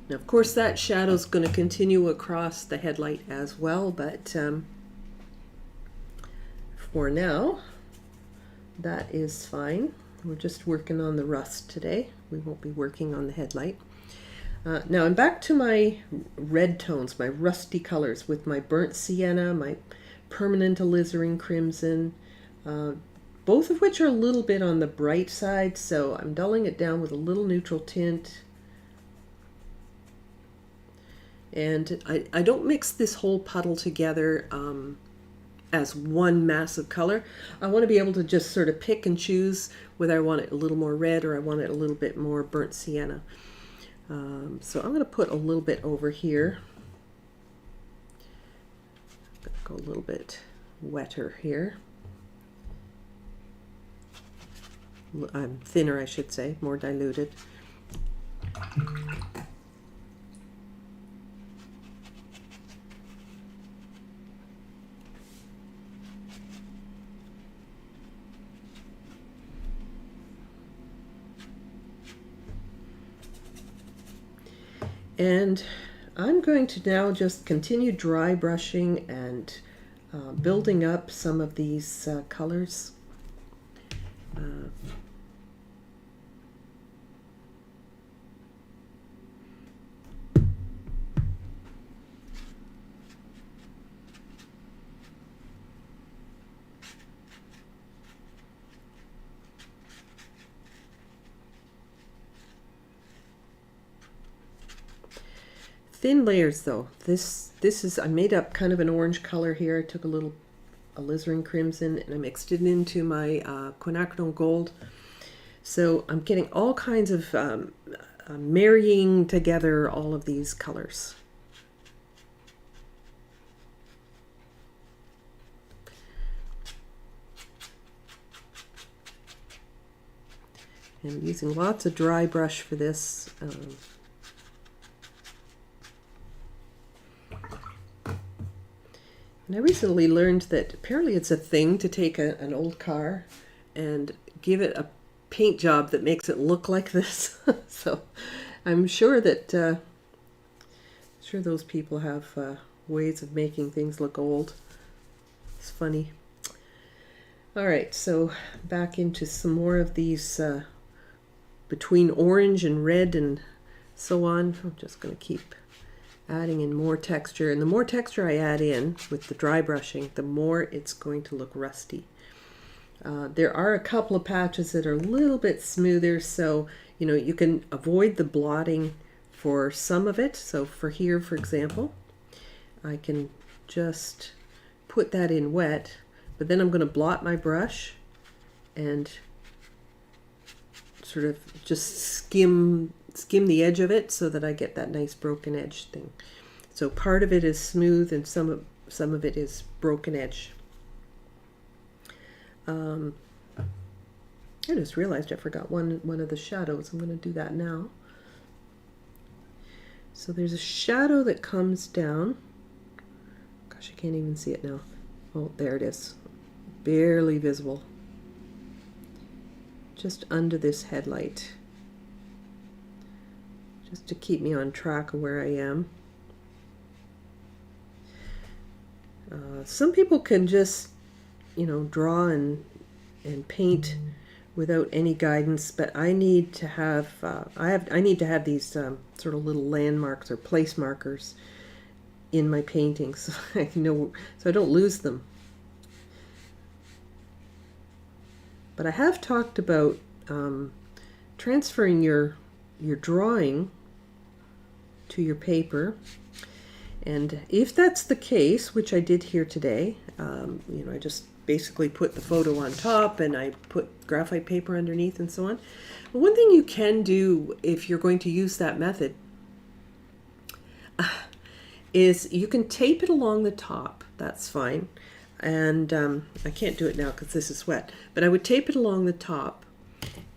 S1: Now, of course, that shadow is going to continue across the headlight as well, but for now, that is fine. We're just working on the rust today. We won't be working on the headlight. Now I'm back to my red tones, my rusty colors, with my burnt sienna, my permanent alizarin crimson, both of which are a little bit on the bright side, so I'm dulling it down with a little neutral tint. And I don't mix this whole puddle together as one massive color. I want to be able to just sort of pick and choose whether I want it a little more red or I want it a little bit more burnt sienna. So I'm going to put a little bit over here. I'm going to go a little bit wetter here. thinner, I should say, more diluted. And I'm going to now just continue dry brushing and building up some of these colors. Thin layers though. This is, I made up kind of an orange color here. I took a little alizarin crimson and I mixed it into my quinacridone gold. So I'm getting all kinds of marrying together all of these colors. And I'm using lots of dry brush for this. And I recently learned that apparently it's a thing to take an old car and give it a paint job that makes it look like this. So I'm sure that sure those people have ways of making things look old. It's funny. All right, so back into some more of these between orange and red and so on. I'm just going to keep adding in more texture, and the more texture I add in with the dry brushing, the more it's going to look rusty. There are a couple of patches that are a little bit smoother, so you know you can avoid the blotting for some of it. So for here, for example, I can just put that in wet, but then I'm going to blot my brush and sort of just skim the edge of it so that I get that nice broken edge thing. So part of it is smooth and some of it is broken edge. I just realized I forgot one of the shadows. I'm going to do that now. So there's a shadow that comes down. Gosh, I can't even see it now. Oh, there it is. Barely visible. Just under this headlight. Just to keep me on track of where I am. Some people can just, you know, draw and paint without any guidance, but I need to have I need to have these sort of little landmarks or place markers in my paintings, so I know, so I don't lose them. But I have talked about transferring your drawing to your paper, and if that's the case, which I did here today, you know, I just basically put the photo on top and I put graphite paper underneath and so on. But one thing you can do if you're going to use that method is you can tape it along the top. That's fine. And I can't do it now because this is wet, but I would tape it along the top,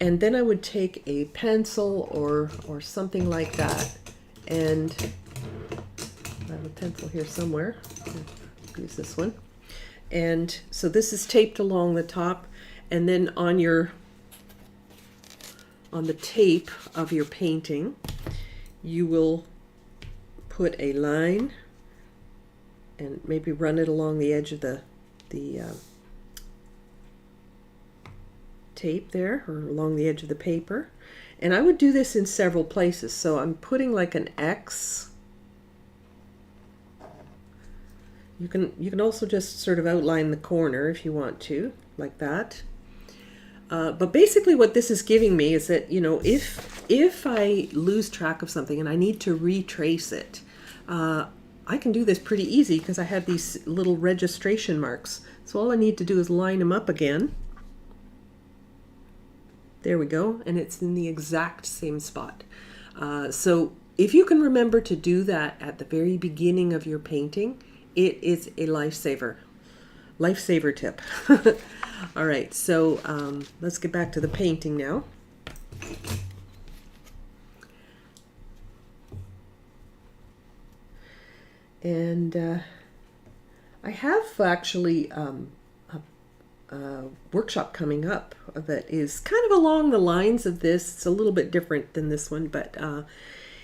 S1: and then I would take a pencil or something like that, and I have a pencil here somewhere. I'll use this one. And so this is taped along the top, and then on the tape of your painting, you will put a line and maybe run it along the edge of the tape there, or along the edge of the paper. And I would do this in several places. So I'm putting like an X. You can also just sort of outline the corner if you want to, like that. But basically what this is giving me is that, you know, if I lose track of something and I need to retrace it, I can do this pretty easy because I have these little registration marks. So all I need to do is line them up again. There we go, and it's in the exact same spot. So if you can remember to do that at the very beginning of your painting, it is a lifesaver. lifesaver tip. All right, so let's get back to the painting now. And I have actually a workshop coming up that is kind of along the lines of this. It's a little bit different than this one, but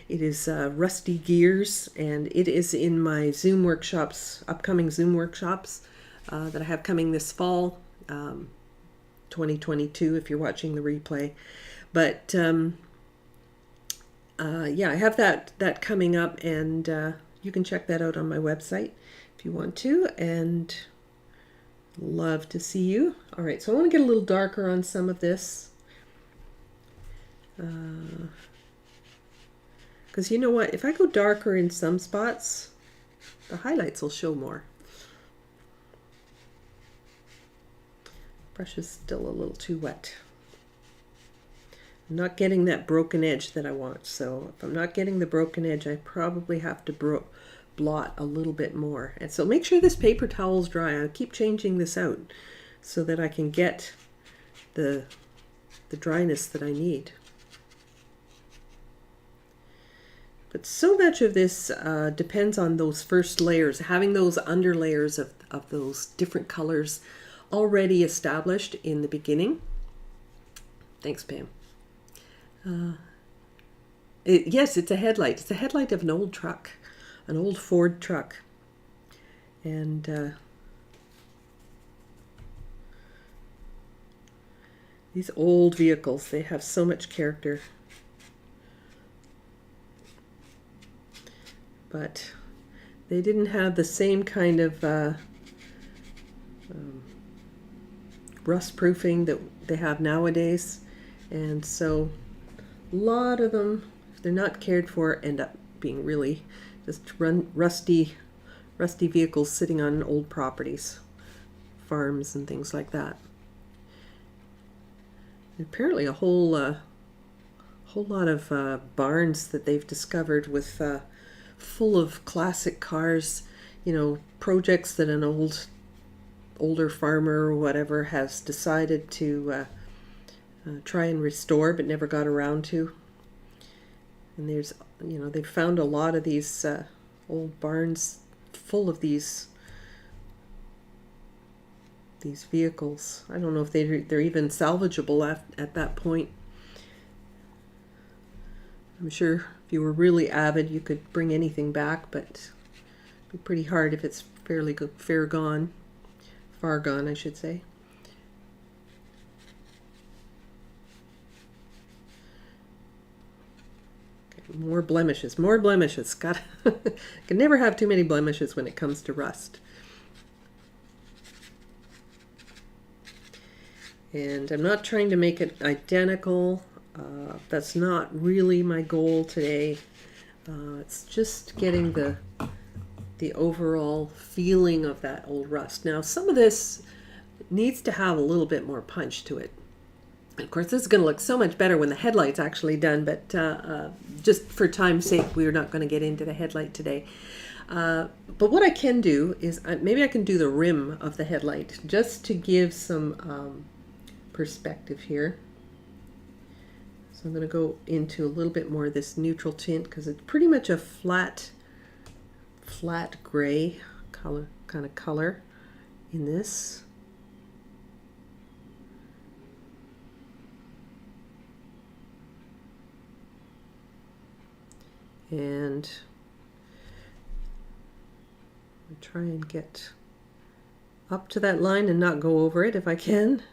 S1: it is Rusty Gears, and it is in my Zoom workshops, upcoming Zoom workshops that I have coming this fall, 2022 if you're watching the replay. But yeah, I have that coming up, and you can check that out on my website if you want to, and love to see you. All right, so I want to get a little darker on some of this. Because you know what? If I go darker in some spots, the highlights will show more. Brush is still a little too wet. I'm not getting that broken edge that I want. So if I'm not getting the broken edge, I probably have to blot a little bit more. And so make sure this paper towel's dry. I'll keep changing this out so that I can get the dryness that I need. But so much of this depends on those first layers, having those under layers of those different colors already established in the beginning. Thanks, Pam. Yes, it's a headlight. It's a headlight of an old truck, an old Ford truck. And these old vehicles, they have so much character. But they didn't have the same kind of rust proofing that they have nowadays. And so a lot of them, if they're not cared for, end up being really just rusty vehicles sitting on old properties, farms and things like that. And apparently a whole lot of barns that they've discovered with full of classic cars, you know, projects that an older farmer or whatever has decided to try and restore but never got around to. And there's, you know, they've found a lot of these old barns full of these vehicles. I don't know if they're even salvageable at that point. I'm sure if you were really avid, you could bring anything back, but it'd be pretty hard if it's fairly far gone, I should say. Okay, more blemishes. Got can never have too many blemishes when it comes to rust. And I'm not trying to make it identical. That's not really my goal today. It's just getting the overall feeling of that old rust. Now, some of this needs to have a little bit more punch to it. Of course, this is going to look so much better when the headlight's actually done, but just for time's sake, we're not going to get into the headlight today. But what I can do is maybe I can do the rim of the headlight just to give some perspective here. So I'm going to go into a little bit more of this neutral tint because it's pretty much a flat gray kind of color in this. And I'll try and get up to that line and not go over it if I can.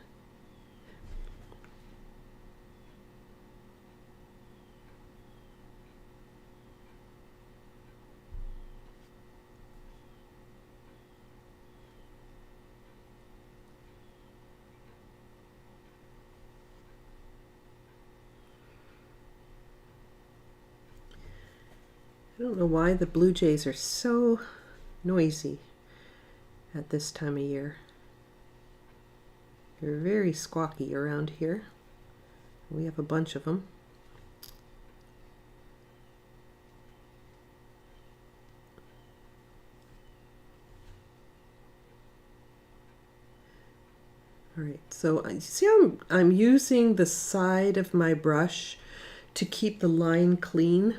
S1: I don't know why the blue jays are so noisy at this time of year. They're very squawky around here. We have a bunch of them. So you see I'm using the side of my brush to keep the line clean.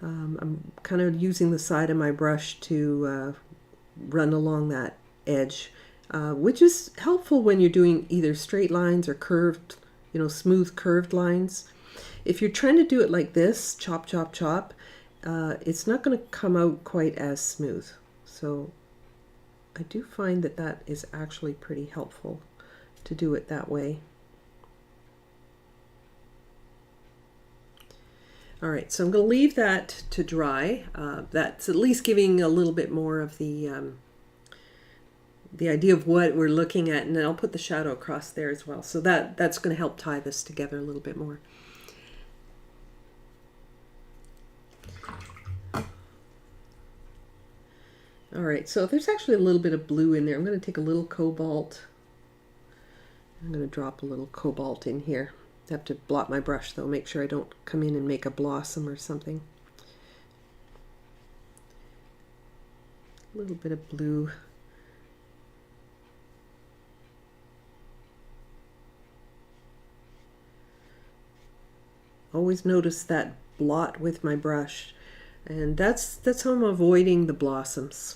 S1: I'm kind of using the side of my brush to run along that edge, which is helpful when you're doing either straight lines or curved, smooth curved lines. If you're trying to do it like this, chop, chop, chop, it's not going to come out quite as smooth. So I do find that that is actually pretty helpful to do it that way. All right, so I'm going to leave that to dry. That's at least giving a little bit more of the idea of what we're looking at, and then I'll put the shadow across there as well. So that's going to help tie this together a little bit more. All right, so there's actually a little bit of blue in there. I'm going to take a little cobalt. I'm going to drop a little cobalt in here. I have to blot my brush though, make sure I don't come in and make a blossom or something. A little bit of blue. Always notice that blot with my brush, and that's how I'm avoiding the blossoms.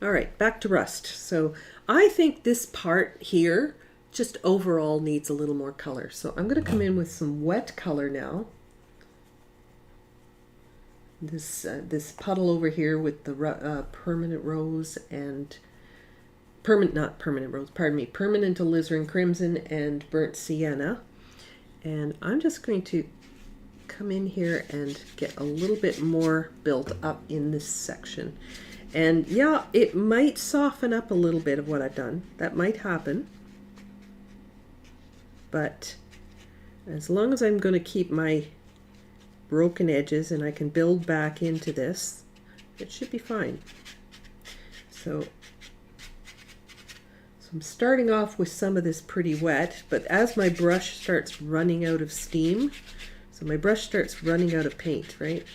S1: All right, back to rust. So I think this part here just overall needs a little more color. So I'm going to come in with some wet color now. This puddle over here with the permanent rose and permanent alizarin crimson and burnt sienna. And I'm just going to come in here and get a little bit more built up in this section. And yeah, it might soften up a little bit of what I've done. That might happen. But as long as I'm going to keep my broken edges and I can build back into this, it should be fine. So I'm starting off with some of this pretty wet, but as my brush starts running out of steam, so my brush starts running out of paint, right?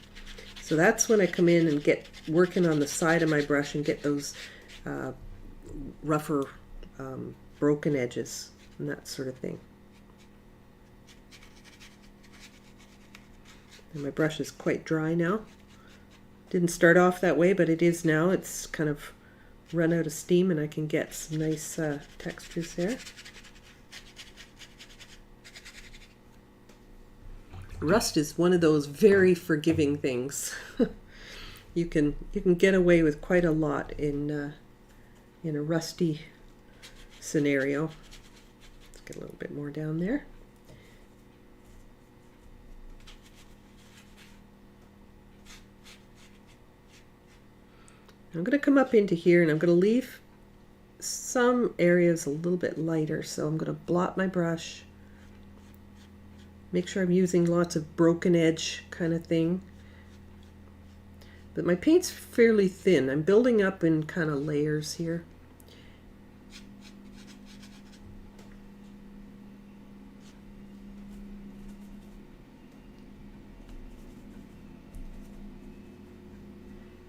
S1: So that's when I come in and get working on the side of my brush and get those rougher broken edges and that sort of thing. And my brush is quite dry now. Didn't start off that way, but it is now. It's kind of run out of steam and I can get some nice textures there. Rust is one of those very forgiving things. You can get away with quite a lot in a rusty scenario. Let's get a little bit more down there. I'm going to come up into here and I'm going to leave some areas a little bit lighter. So I'm going to blot my brush. Make sure I'm using lots of broken edge kind of thing. But my paint's fairly thin. I'm building up in kind of layers here.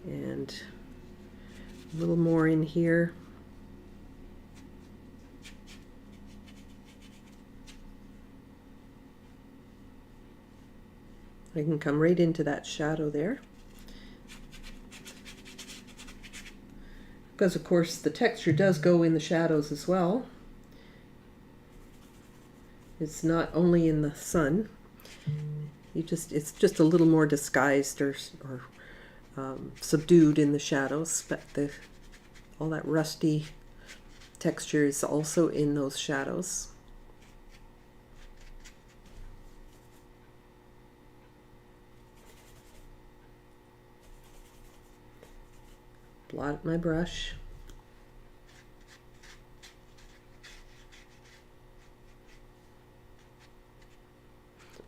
S1: And a little more in here. I can come right into that shadow there. Because of course the texture does go in the shadows as well. It's not only in the sun. It's just a little more disguised or subdued in the shadows, but all that rusty texture is also in those shadows. Blot my brush.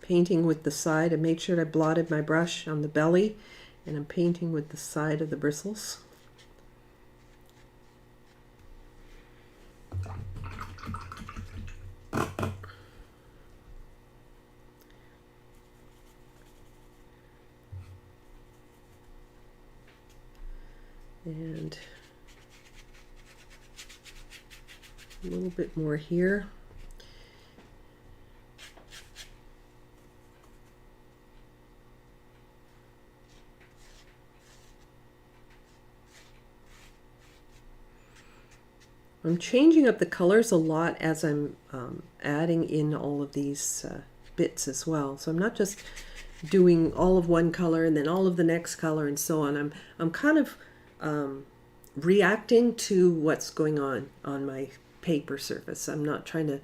S1: Painting with the side. I made sure I blotted my brush on the belly, and I'm painting with the side of the bristles. And a little bit more here. I'm changing up the colors a lot as I'm adding in all of these bits as well. So I'm not just doing all of one color and then all of the next color and so on. I'm kind of reacting to what's going on my paper surface. I'm not trying to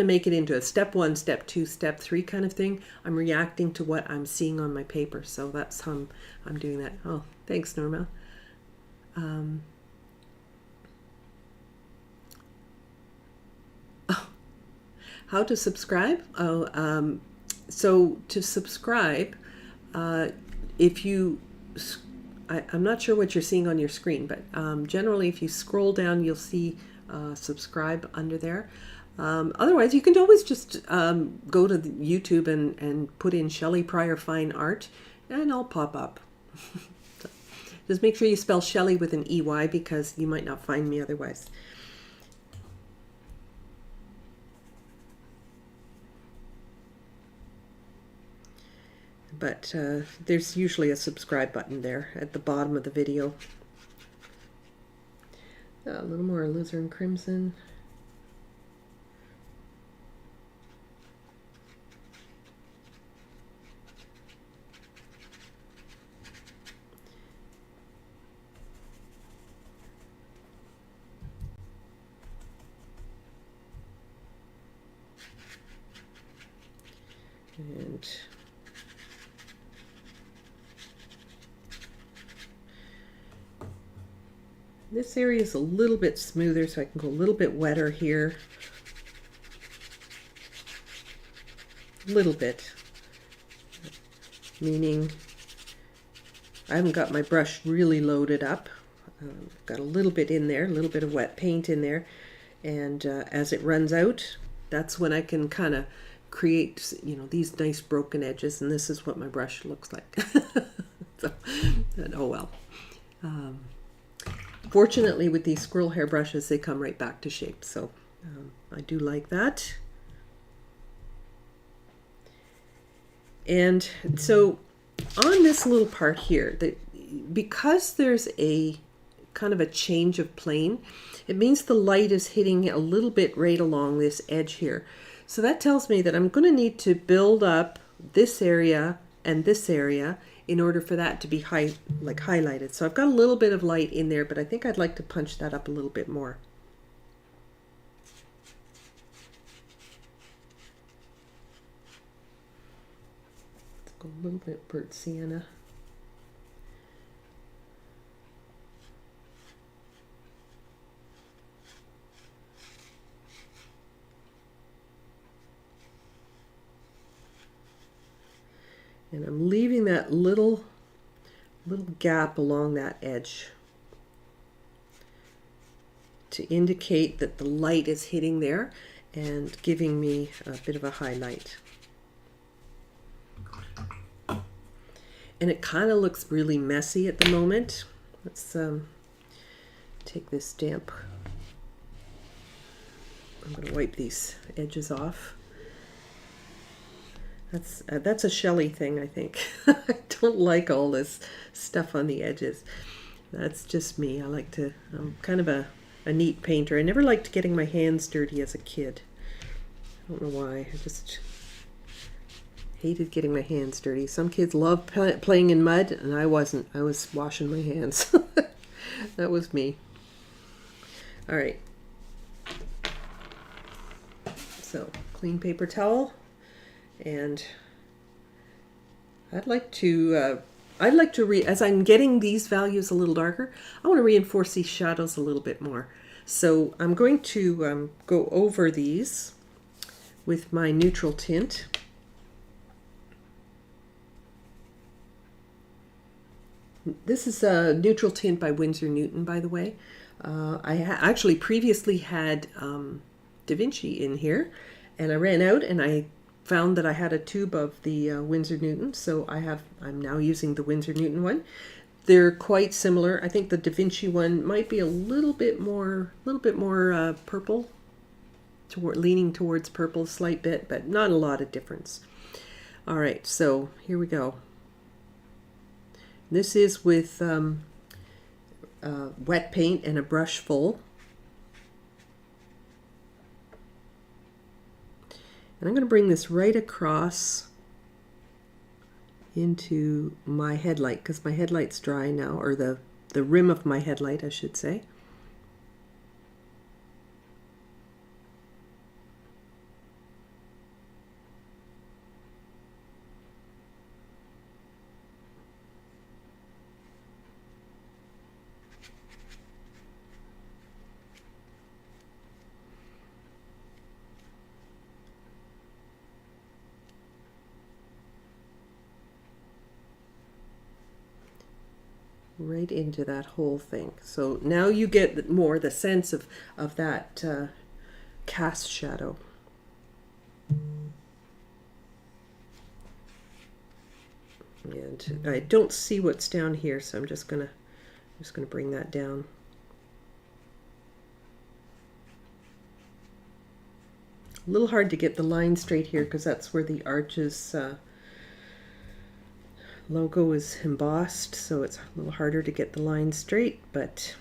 S1: make it into a step 1, step 2, step 3 kind of thing. I'm reacting to what I'm seeing on my paper. So that's how I'm doing that. Oh, thanks, Norma. How to subscribe? So to subscribe, if you, I'm not sure what you're seeing on your screen, but generally if you scroll down, you'll see subscribe under there. Otherwise, you can always just go to YouTube and put in Shelley Pryor Fine Art, and I'll pop up. So just make sure you spell Shelley with an EY, because you might not find me otherwise. But there's usually a subscribe button there at the bottom of the video. A little more alizarin crimson. And this area is a little bit smoother, so I can go a little bit wetter here. A little bit. Meaning I haven't got my brush really loaded up. Got a little bit in there, a little bit of wet paint in there. And as it runs out, that's when I can kind of create, you know, these nice broken edges. And this is what my brush looks like. So, oh well. Fortunately, with these squirrel hair brushes, they come right back to shape. So I do like that. And so on this little part here, because there's a kind of a change of plane, it means the light is hitting a little bit right along this edge here. So that tells me that I'm going to need to build up this area and this area in order for that to be highlighted. So I've got a little bit of light in there, but I think I'd like to punch that up a little bit more. Let's go a little bit burnt sienna. And I'm leaving that little gap along that edge to indicate that the light is hitting there and giving me a bit of a highlight. And it kind of looks really messy at the moment. Let's take this damp. I'm going to wipe these edges off. That's a Shelley thing, I think. I don't like all this stuff on the edges. That's just me. I'm kind of a neat painter. I never liked getting my hands dirty as a kid. I don't know why. I just hated getting my hands dirty. Some kids love playing in mud, and I wasn't. I was washing my hands. That was me. All right. So, clean paper towel. And I'd like to as I'm getting these values a little darker, I want to reinforce these shadows a little bit more. So I'm going to go over these with my neutral tint. This is a neutral tint by Winsor Newton, by the way. I actually previously had Da Vinci in here, and I ran out, and I found that I had a tube of the Winsor Newton, so I'm now using the Winsor Newton one. they're quite similar. I think the Da Vinci one might be a little bit more purple, leaning towards purple a slight bit, but not a lot of difference. All right, so here we go. This is with wet paint and a brush full. And I'm going to bring this right across into my headlight, because my headlight's dry now, or the rim of my headlight, I should say. Right into that whole thing. So now you get more the sense of that cast shadow. And I don't see what's down here, so I'm just gonna bring that down. A little hard to get the line straight here because that's where the Arches logo is embossed, so it's a little harder to get the line straight, but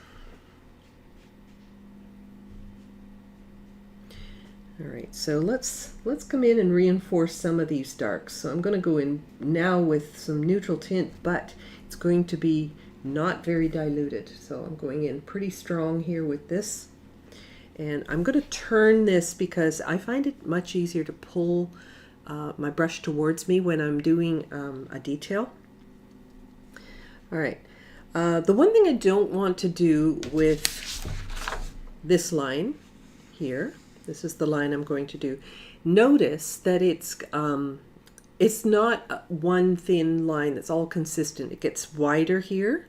S1: all right, so let's come in and reinforce some of these darks. So I'm going to go in now with some neutral tint, but it's going to be not very diluted. So I'm going in pretty strong here with this, and I'm going to turn this because I find it much easier to pull my brush towards me when I'm doing a detail. All right, the one thing I don't want to do with this line here, this is the line I'm going to do. Notice that it's not one thin line that's all consistent. It gets wider here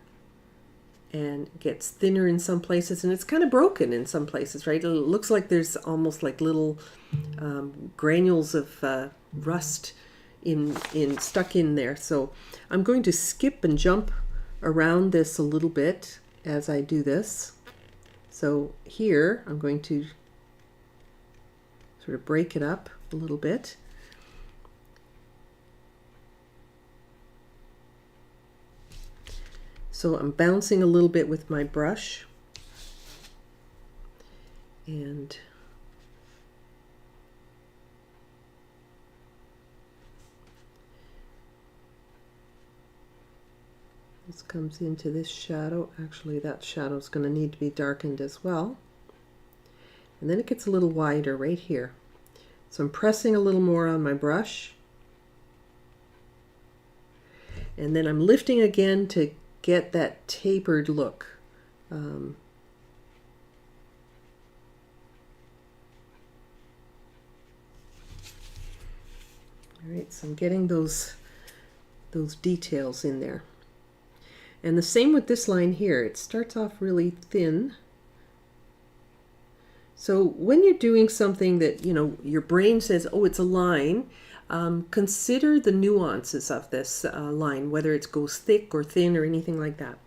S1: and it gets thinner in some places, and it's kind of broken in some places, right? It looks like there's almost like little granules of rust stuck in there. So I'm going to skip and jump around this a little bit as I do this. So here I'm going to sort of break it up a little bit. So I'm bouncing a little bit with my brush, and this comes into this shadow. Actually, that shadow is going to need to be darkened as well. And then it gets a little wider right here. So I'm pressing a little more on my brush. And then I'm lifting again to get that tapered look. All right, so I'm getting those details in there. And the same with this line here. It starts off really thin. So when you're doing something that, you know, your brain says, oh, it's a line, consider the nuances of this line, whether it goes thick or thin or anything like that.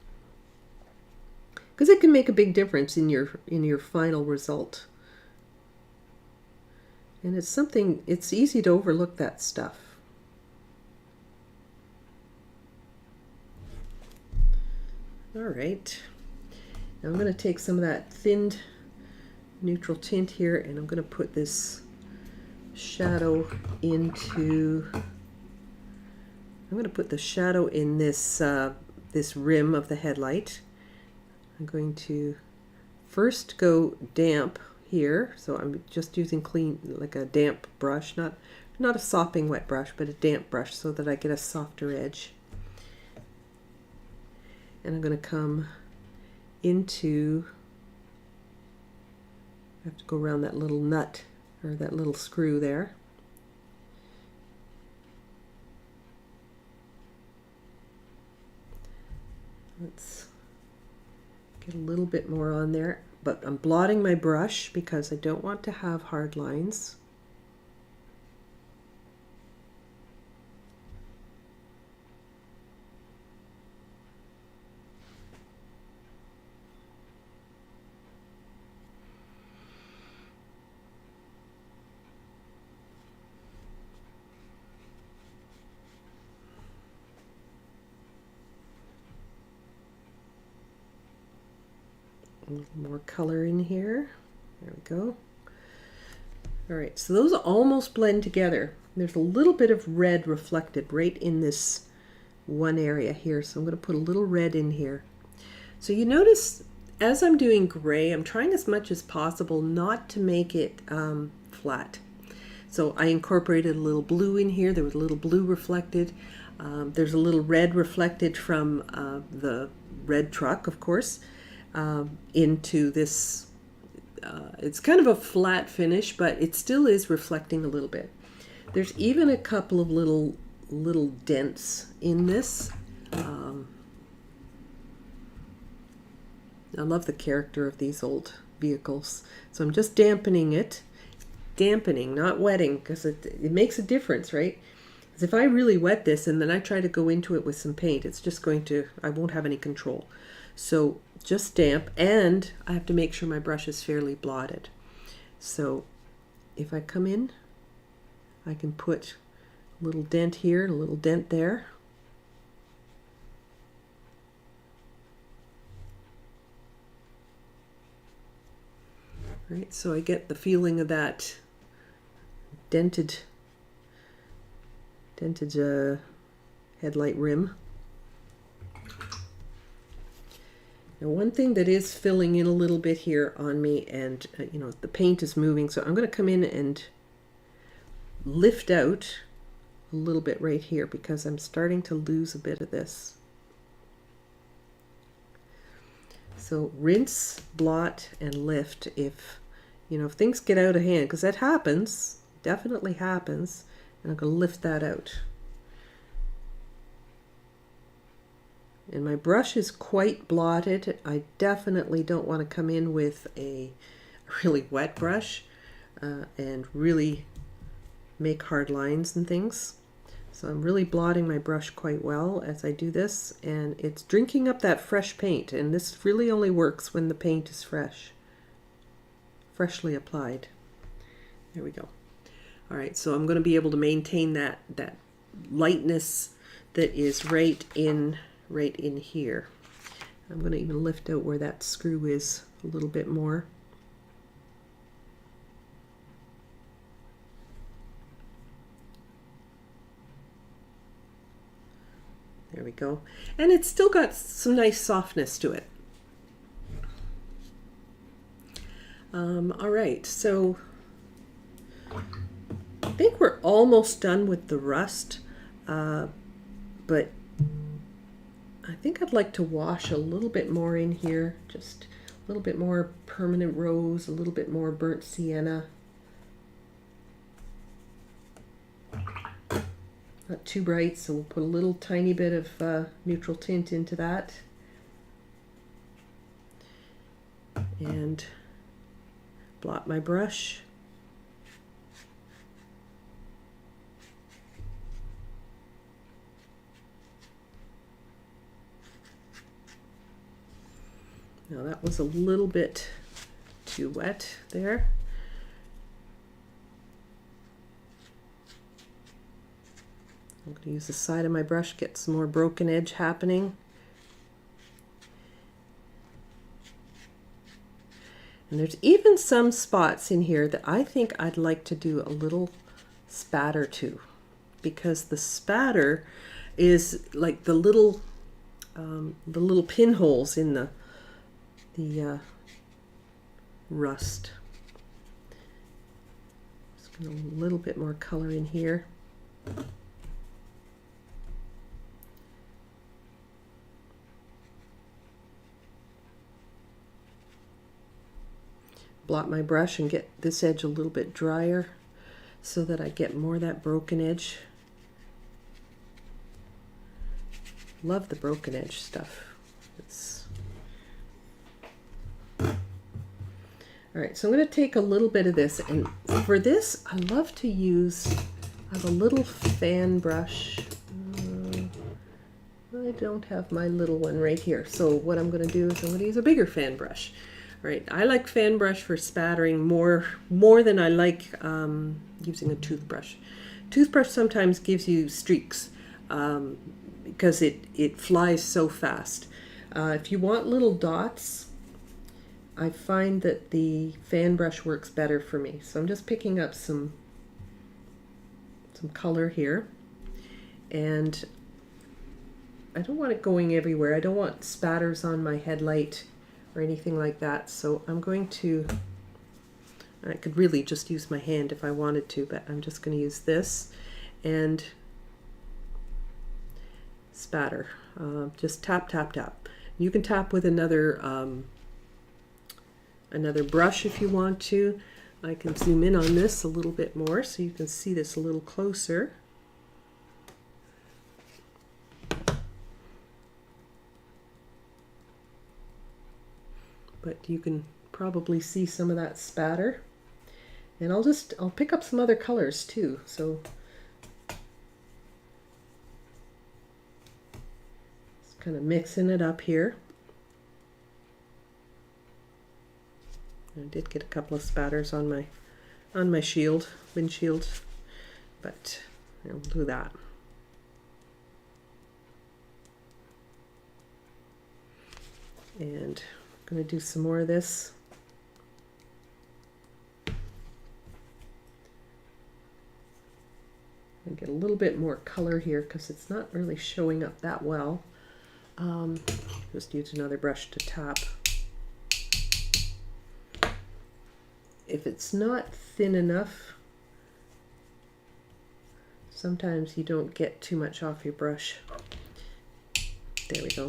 S1: Because it can make a big difference in your final result. And it's easy to overlook that stuff. All right, now I'm going to take some of that thinned neutral tint here, and I'm going to put this shadow into, I'm going to put the shadow in this this rim of the headlight. I'm going to first go damp here, so I'm just using clean, like a damp brush, not a sopping wet brush, but a damp brush, so that I get a softer edge. And I'm going to come into, I have to go around that little nut, or that little screw there. Let's get a little bit more on there, but I'm blotting my brush because I don't want to have hard lines. More color in here. There we go. All right, so those almost blend together. There's a little bit of red reflected right in this one area here, so I'm going to put a little red in here. So you notice as I'm doing gray, I'm trying as much as possible not to make it flat. So I incorporated a little blue in here. There was a little blue reflected. There's a little red reflected from the red truck, of course, into this. It's kind of a flat finish, but it still is reflecting a little bit. There's even a couple of little dents in this. I love the character of these old vehicles. So I'm just dampening it. Dampening, not wetting, because it makes a difference, right? Because if I really wet this and then I try to go into it with some paint, it's just going to, I won't have any control. So just damp, and I have to make sure my brush is fairly blotted. So if I come in, I can put a little dent here, a little dent there. Right, so I get the feeling of that dented headlight rim. Now one thing that is filling in a little bit here on me, and you know, the paint is moving, so I'm going to come in and lift out a little bit right here because I'm starting to lose a bit of this. So rinse, blot, and lift if, you know, if things get out of hand, because that happens, definitely happens, and I'm going to lift that out. And my brush is quite blotted. I definitely don't want to come in with a really wet brush and really make hard lines and things. So I'm really blotting my brush quite well as I do this, and it's drinking up that fresh paint, and this really only works when the paint is freshly applied. There we go. All right, so I'm going to be able to maintain that lightness that is right in here. I'm going to even lift out where that screw is a little bit more. There we go. And it's still got some nice softness to it. All right, so I think we're almost done with the rust, but I think I'd like to wash a little bit more in here, just a little bit more permanent rose, a little bit more burnt sienna. Not too bright, so we'll put a little tiny bit of neutral tint into that. And blot my brush. Now that was a little bit too wet there. I'm going to use the side of my brush, get some more broken edge happening. And there's even some spots in here that I think I'd like to do a little spatter to, because the spatter is like the little pinholes in the rust. Just get a little bit more color in here. Blot my brush and get this edge a little bit drier so that I get more of that broken edge. Love the broken edge stuff. All right, so I'm going to take a little bit of this, and for this I love to use, I have a little fan brush. I don't have my little one right here, so what I'm going to do is I'm going to use a bigger fan brush. All right, I like fan brush for spattering more than I like using a toothbrush. Toothbrush sometimes gives you streaks because it flies so fast. If you want little dots, I find that the fan brush works better for me. So I'm just picking up some color here, and I don't want it going everywhere. I don't want spatters on my headlight or anything like that. So I'm going to, I could really just use my hand if I wanted to, but I'm just going to use this and spatter. Just tap, tap, tap. You can tap with another brush if you want to. I can zoom in on this a little bit more so you can see this a little closer. But you can probably see some of that spatter. And I'll pick up some other colors too. So just kind of mixing it up here. I did get a couple of spatters on my windshield, but I'll do that. And I'm going to do some more of this. And get a little bit more color here because it's not really showing up that well. Just use another brush to tap. If it's not thin enough, sometimes you don't get too much off your brush. There we go.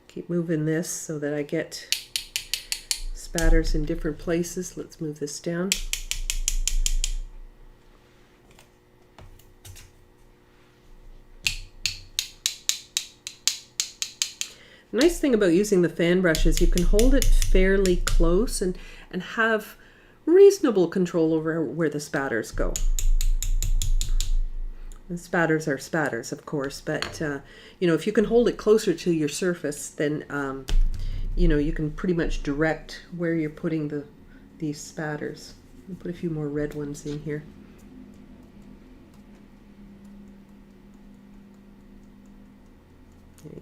S1: Keep moving this so that I get spatters in different places. Let's move this down. The nice thing about using the fan brush is you can hold it fairly close and have reasonable control over where the spatters go. And spatters are spatters, of course, but you know, if you can hold it closer to your surface, then you know, you can pretty much direct where you're putting these spatters. I'll put a few more red ones in here.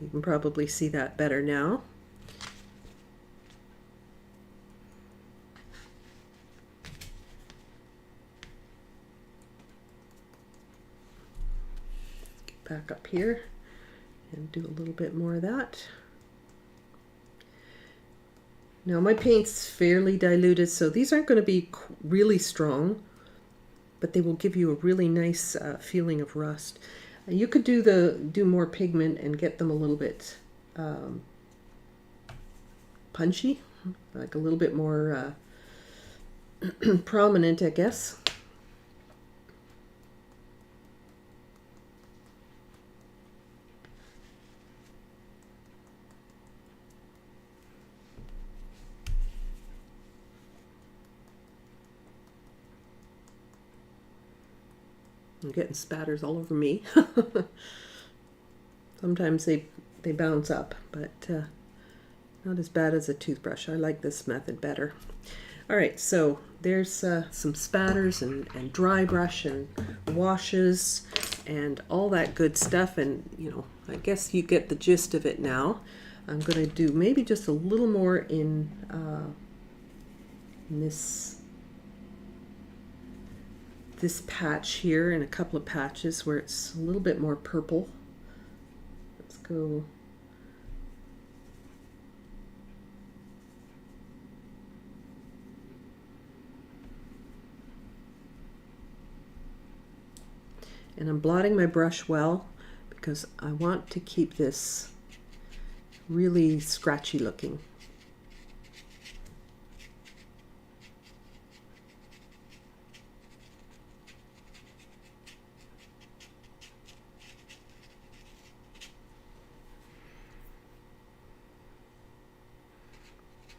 S1: You can probably see that better now. Get back up here and do a little bit more of that. Now my paint's fairly diluted, so these aren't going to be really strong, but they will give you a really nice feeling of rust. You could do more pigment and get them a little bit punchy, like a little bit more prominent, I guess. I'm getting spatters all over me. Sometimes they bounce up, but not as bad as a toothbrush. I like this method better. All right, so there's some spatters and dry brush and washes and all that good stuff, and you know, I guess you get the gist of it now. I'm going to do maybe just a little more in this patch here, and a couple of patches where it's a little bit more purple. Let's go. And I'm blotting my brush well because I want to keep this really scratchy looking.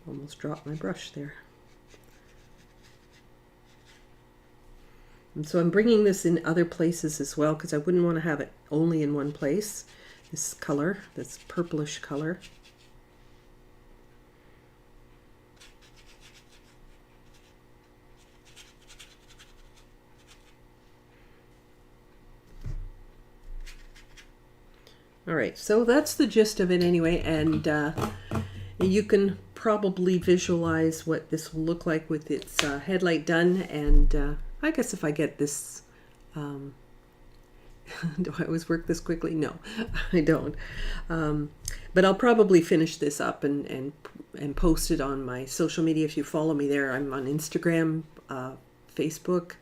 S1: Almost dropped my brush there. And so I'm bringing this in other places as well because I wouldn't want to have it only in one place. This color, this purplish color. All right, so that's the gist of it anyway, and you can probably visualize what this will look like with its headlight done. And I guess if I get this, do I always work this quickly? No, I don't. But I'll probably finish this up and post it on my social media. If you follow me there, I'm on Instagram, Facebook,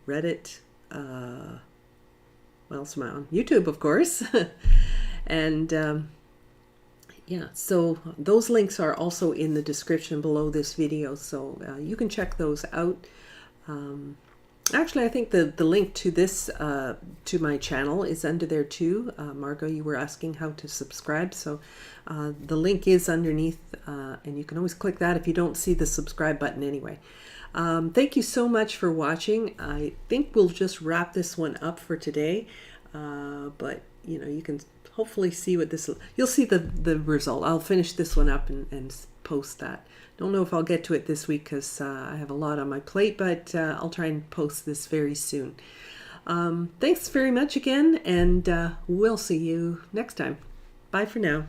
S1: Reddit. What else am I on? YouTube, of course. And yeah, so those links are also in the description below this video, so you can check those out. Actually, I think the link to this, to my channel is under there too. Margot, you were asking how to subscribe, so the link is underneath, and you can always click that if you don't see the subscribe button anyway. Thank you so much for watching. I think we'll just wrap this one up for today, but you know, you can hopefully see what this, you'll see the result. I'll finish this one up and post that. Don't know if I'll get to it this week because I have a lot on my plate, but I'll try and post this very soon. Thanks very much again, and we'll see you next time. Bye for now.